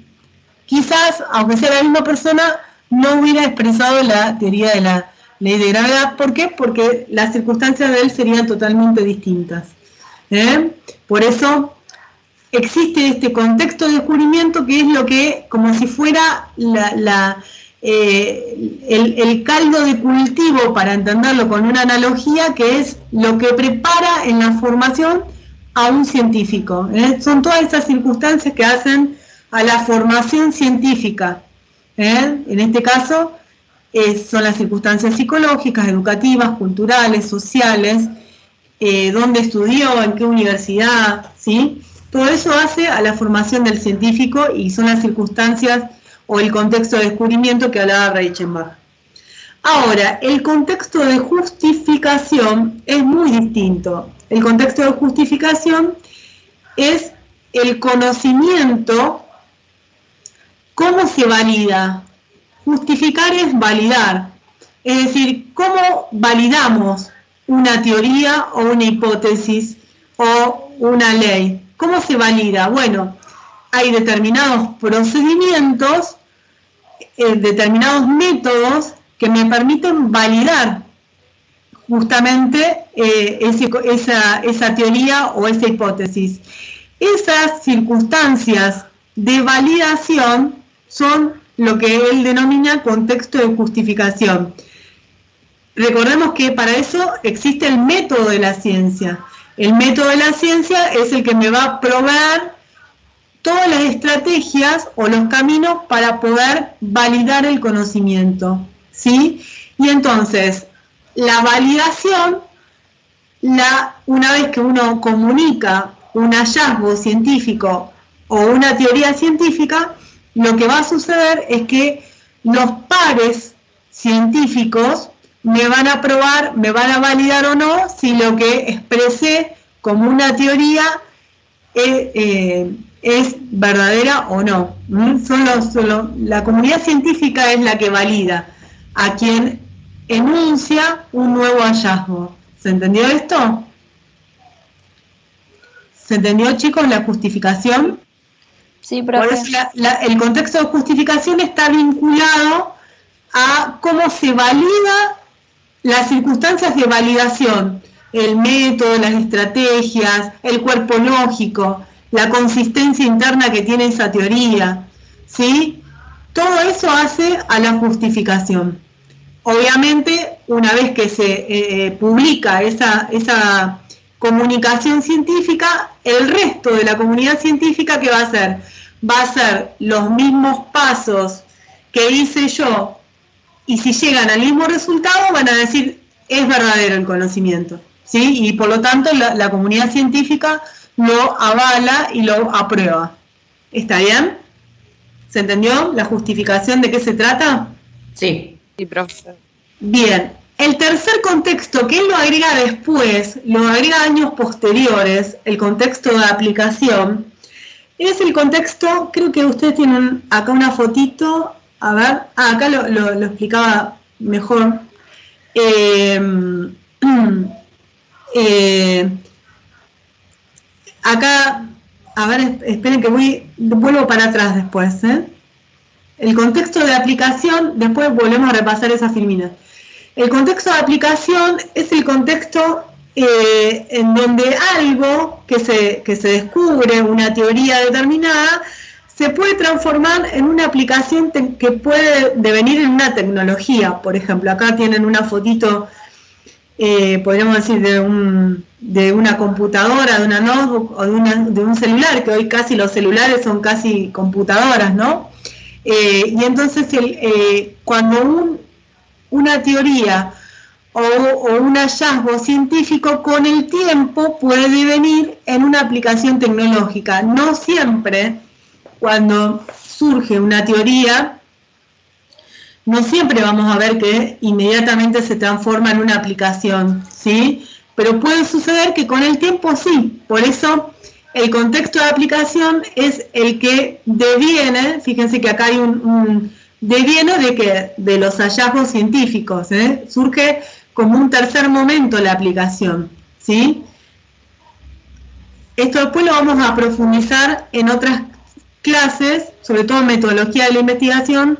quizás, aunque sea la misma persona, no hubiera expresado la teoría de la ley de gravedad. ¿Por qué? Porque las circunstancias de él serían totalmente distintas. Por eso existe este contexto de descubrimiento que es lo que, como si fuera el caldo de cultivo, para entenderlo con una analogía, que es lo que prepara en la formación a un científico. Son todas esas circunstancias que hacen a la formación científica. En este caso son las circunstancias psicológicas, educativas, culturales, sociales, dónde estudió, en qué universidad, ¿sí? Todo eso hace a la formación del científico y son las circunstancias o el contexto de descubrimiento que hablaba Reichenbach. Ahora, el contexto de justificación es muy distinto. El contexto de justificación es el conocimiento, cómo se valida. Justificar es validar, es decir, cómo validamos una teoría o una hipótesis o una ley. ¿Cómo se valida? Bueno, hay determinados procedimientos, determinados métodos que me permiten validar justamente esa teoría o esa hipótesis. Esas circunstancias de validación son lo que él denomina contexto de justificación. Recordemos que para eso existe el método de la ciencia. El método de la ciencia es el que me va a proveer todas las estrategias o los caminos para poder validar el conocimiento, ¿sí? Y entonces, la validación, una vez que uno comunica un hallazgo científico o una teoría científica, lo que va a suceder es que los pares científicos me van a probar, me van a validar o no si lo que expresé como una teoría es verdadera o no. La comunidad científica es la que valida a quien enuncia un nuevo hallazgo. ¿Se entendió esto? ¿Se entendió, chicos, la justificación? Sí, profe. Por eso el contexto de justificación está vinculado a cómo se valida las circunstancias de validación, el método, las estrategias, el cuerpo lógico, la consistencia interna que tiene esa teoría, ¿sí? Todo eso hace a la justificación. Obviamente, una vez que se publica esa comunicación científica, el resto de la comunidad científica, ¿qué va a hacer? Va a hacer los mismos pasos que hice yo, y si llegan al mismo resultado van a decir, es verdadero el conocimiento. ¿sí? Y por lo tanto la comunidad científica lo avala y lo aprueba. ¿Está bien? ¿Se entendió la justificación de qué se trata? Sí. Sí, profe. Bien. El tercer contexto, que él lo agrega después, lo agrega años posteriores, el contexto de aplicación, es el contexto, creo que ustedes tienen acá una fotito, a ver, acá lo explicaba mejor. Acá, a ver, esperen que vuelvo para atrás después, ¿eh? El contexto de aplicación, después volvemos a repasar esa filmina. El contexto de aplicación es el contexto en donde algo que se descubre, una teoría determinada, se puede transformar en una aplicación que puede devenir en una tecnología. Por ejemplo, acá tienen una fotito, podríamos decir, de una computadora, de una notebook o de un celular, que hoy casi los celulares son casi computadoras, ¿no? Y entonces cuando una teoría o un hallazgo científico con el tiempo puede venir en una aplicación tecnológica. No siempre, cuando surge una teoría, no siempre vamos a ver que inmediatamente se transforma en una aplicación, ¿sí? Pero puede suceder que con el tiempo sí. Por eso el contexto de aplicación es el que deviene, fíjense que acá hay deviene de los hallazgos científicos, ¿eh? Surge como un tercer momento la aplicación, ¿sí? Esto después lo vamos a profundizar en otras clases, sobre todo en metodología de la investigación,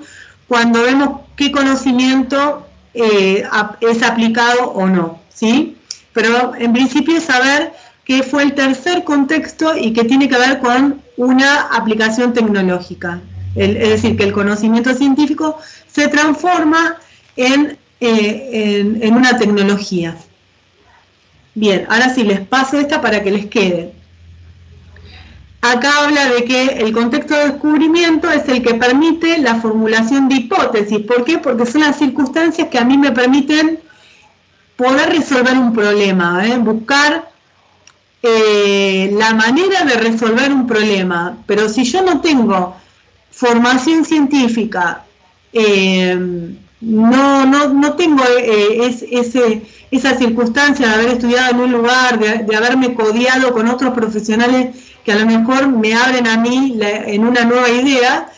cuando vemos qué conocimiento es aplicado o no, ¿sí? Pero en principio es saber qué fue el tercer contexto y que tiene que ver con una aplicación tecnológica. Es decir, que el conocimiento científico se transforma en una tecnología. Bien, ahora sí les paso esta para que les quede. Acá habla de que el contexto de descubrimiento es el que permite la formulación de hipótesis. ¿Por qué? Porque son las circunstancias que a mí me permiten poder resolver un problema, buscar la manera de resolver un problema. Pero si yo no tengo formación científica, no tengo esa circunstancia de haber estudiado en un lugar, de haberme codeado con otros profesionales que a lo mejor me abren a mí en una nueva idea,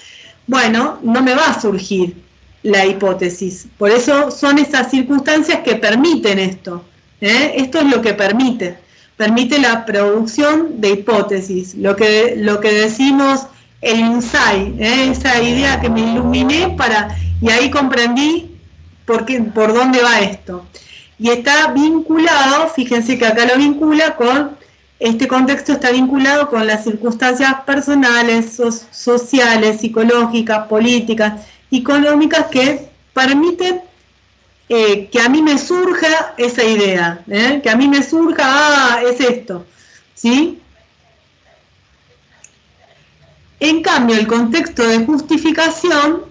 bueno, no me va a surgir la hipótesis. Por eso son esas circunstancias que permiten esto. Esto es lo que permite la producción de hipótesis, lo que decimos el insight, esa idea que me iluminé y ahí comprendí por dónde va esto. Y está vinculado, fíjense que acá lo vincula con, este contexto está vinculado con las circunstancias personales, sociales, psicológicas, políticas, económicas que permiten que a mí me surja esa idea, que a mí me surja, es esto, ¿sí? En cambio, el contexto de justificación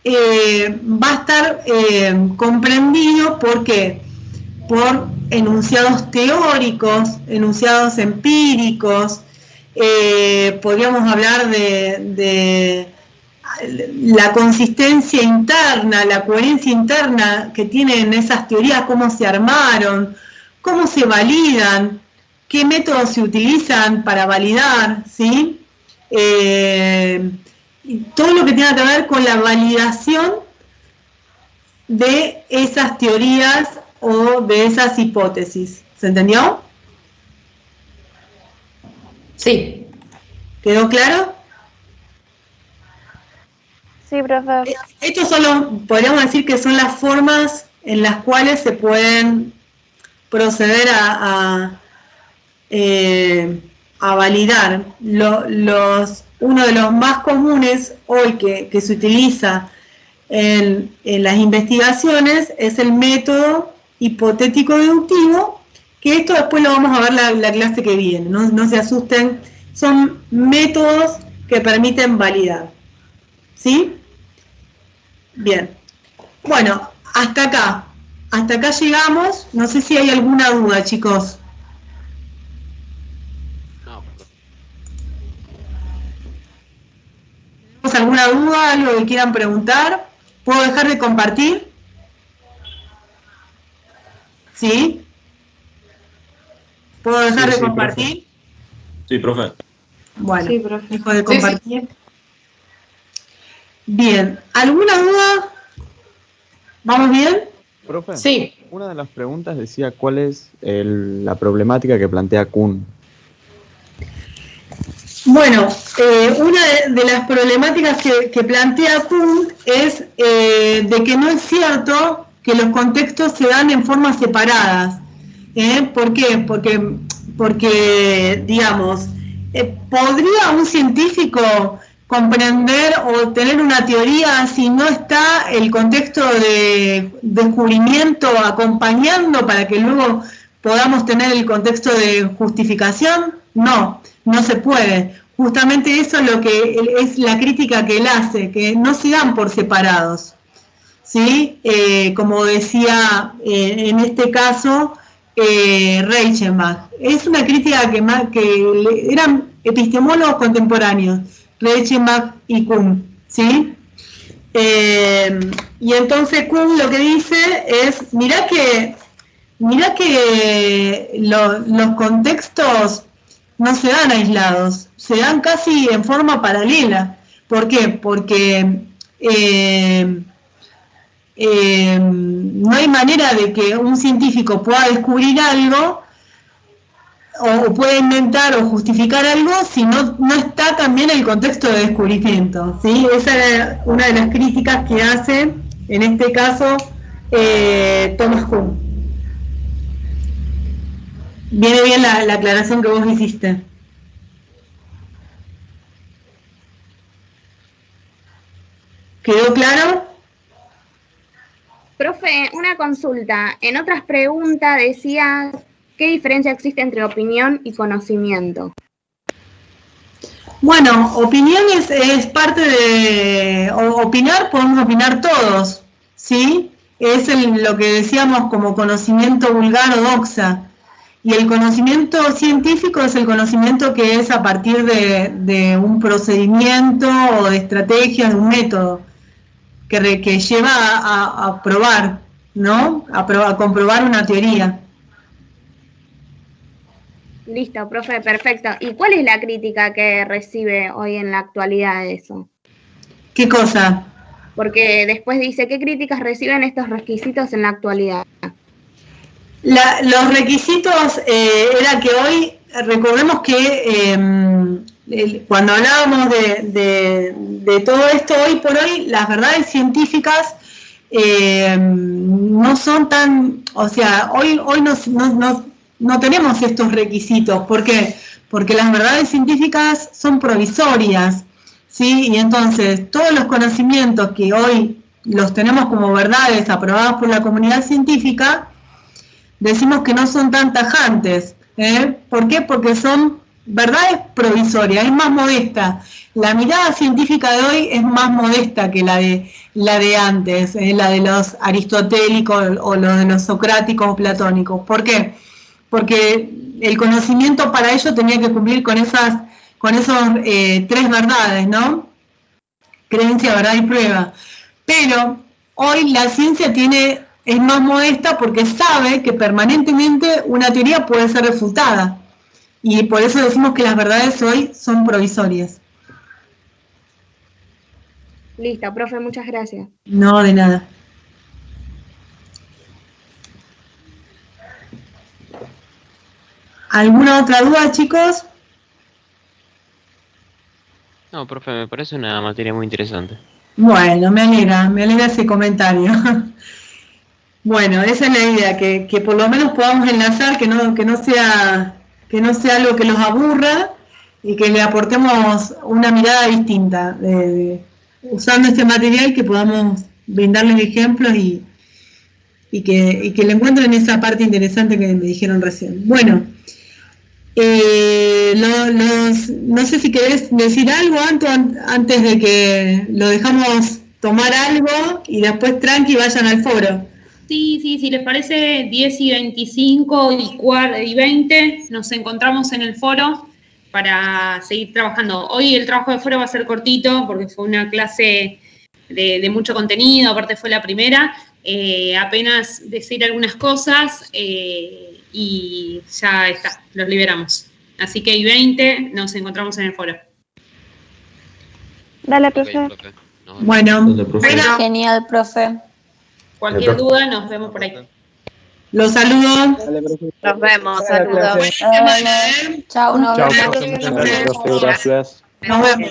va a estar comprendido por enunciados teóricos, enunciados empíricos, podríamos hablar de la consistencia interna, la coherencia interna que tienen esas teorías, cómo se armaron, cómo se validan, qué métodos se utilizan para validar, ¿sí? Todo lo que tenga que ver con la validación de esas teorías o de esas hipótesis. ¿Se entendió? Sí. ¿Quedó claro? Sí, profe. Estos son podríamos decir que son las formas en las cuales se pueden proceder a validar. Uno de los más comunes hoy que se utiliza en las investigaciones es el método hipotético deductivo, que esto después lo vamos a ver la clase que viene, no se asusten, son métodos que permiten validar, ¿sí? Bien, bueno, hasta acá, hasta acá llegamos. No sé si hay alguna duda, chicos. ¿Tenemos alguna duda, algo que quieran preguntar? ¿Puedo dejar de compartir? ¿Sí? ¿Puedo dejar de compartir? Sí, profe. Bueno, Sí, profe. dejo de compartir. Bien, ¿alguna duda? ¿Vamos bien? Profe, Sí. una de las preguntas decía cuál es la problemática que plantea Kuhn. Bueno, una de las problemáticas que plantea Kuhn es de que no es cierto que los contextos se dan en formas separadas. ¿Por qué? Porque digamos, ¿podría un científico comprender o tener una teoría si no está el contexto de descubrimiento acompañando para que luego podamos tener el contexto de justificación? No se puede. Justamente eso es lo que es la crítica que él hace, que no se dan por separados, ¿sí? Como decía en este caso Reichenbach. Es una crítica que eran epistemólogos contemporáneos, Reichenbach y Kuhn, ¿sí? Y entonces Kuhn lo que dice es, mirá que los contextos no se dan aislados, se dan casi en forma paralela. ¿Por qué? Porque no hay manera de que un científico pueda descubrir algo o pueda inventar o justificar algo si no está también el contexto de descubrimiento, ¿sí? Esa era una de las críticas que hace, en este caso, Thomas Kuhn. Viene bien la aclaración que vos hiciste. ¿Quedó claro? Profe, una consulta. En otras preguntas decía, ¿qué diferencia existe entre opinión y conocimiento? Bueno, opinión es parte de... Opinar, podemos opinar todos, ¿sí? Es lo que decíamos como conocimiento vulgar o doxa. Y el conocimiento científico es el conocimiento que es a partir de un procedimiento o de estrategias, de un método que lleva a probar, ¿no? A comprobar una teoría. Listo, profe, perfecto. ¿Y cuál es la crítica que recibe hoy en la actualidad de eso? ¿Qué cosa? Porque después dice, ¿qué críticas reciben estos requisitos en la actualidad? Los requisitos era que hoy, recordemos que cuando hablábamos de todo esto, hoy por hoy, las verdades científicas no son tan, o sea, hoy no tenemos estos requisitos. ¿Por qué? Porque las verdades científicas son provisorias, ¿sí? Y entonces todos los conocimientos que hoy los tenemos como verdades aprobadas por la comunidad científica, decimos que no son tan tajantes. ¿Por qué? Porque son verdades provisorias, es más modesta. La mirada científica de hoy es más modesta que la de antes, la de los aristotélicos o la de los socráticos o platónicos. ¿Por qué? Porque el conocimiento para ello tenía que cumplir con esos tres verdades, ¿no? Creencia, verdad y prueba. Pero hoy la ciencia es más modesta porque sabe que permanentemente una teoría puede ser refutada. Y por eso decimos que las verdades hoy son provisorias. Listo, profe, muchas gracias. No, de nada. ¿Alguna otra duda, chicos? No, profe, me parece una materia muy interesante. Bueno, me alegra ese comentario. Bueno, esa es la idea, que por lo menos podamos enlazar, que no sea algo que los aburra y que le aportemos una mirada distinta, usando este material, que podamos brindarles ejemplos y que le encuentren esa parte interesante que me dijeron recién. Bueno, no sé si querés decir algo antes de que lo dejamos tomar algo y después tranqui vayan al foro. Sí, si les parece, 10 y 25 y 20 nos encontramos en el foro para seguir trabajando. Hoy el trabajo de foro va a ser cortito porque fue una clase de mucho contenido, aparte fue la primera. Apenas decir algunas cosas y ya está, los liberamos. Así que y 20 nos encontramos en el foro. Dale, Ok, profe. profe. Bueno, Dale, profe. Genial, profe. Cualquier duda, nos vemos por ahí. los saludo. Nos vemos, saludos. Chao, nos Chao, vemos. profe, muchas gracias, profe, gracias. Nos vemos.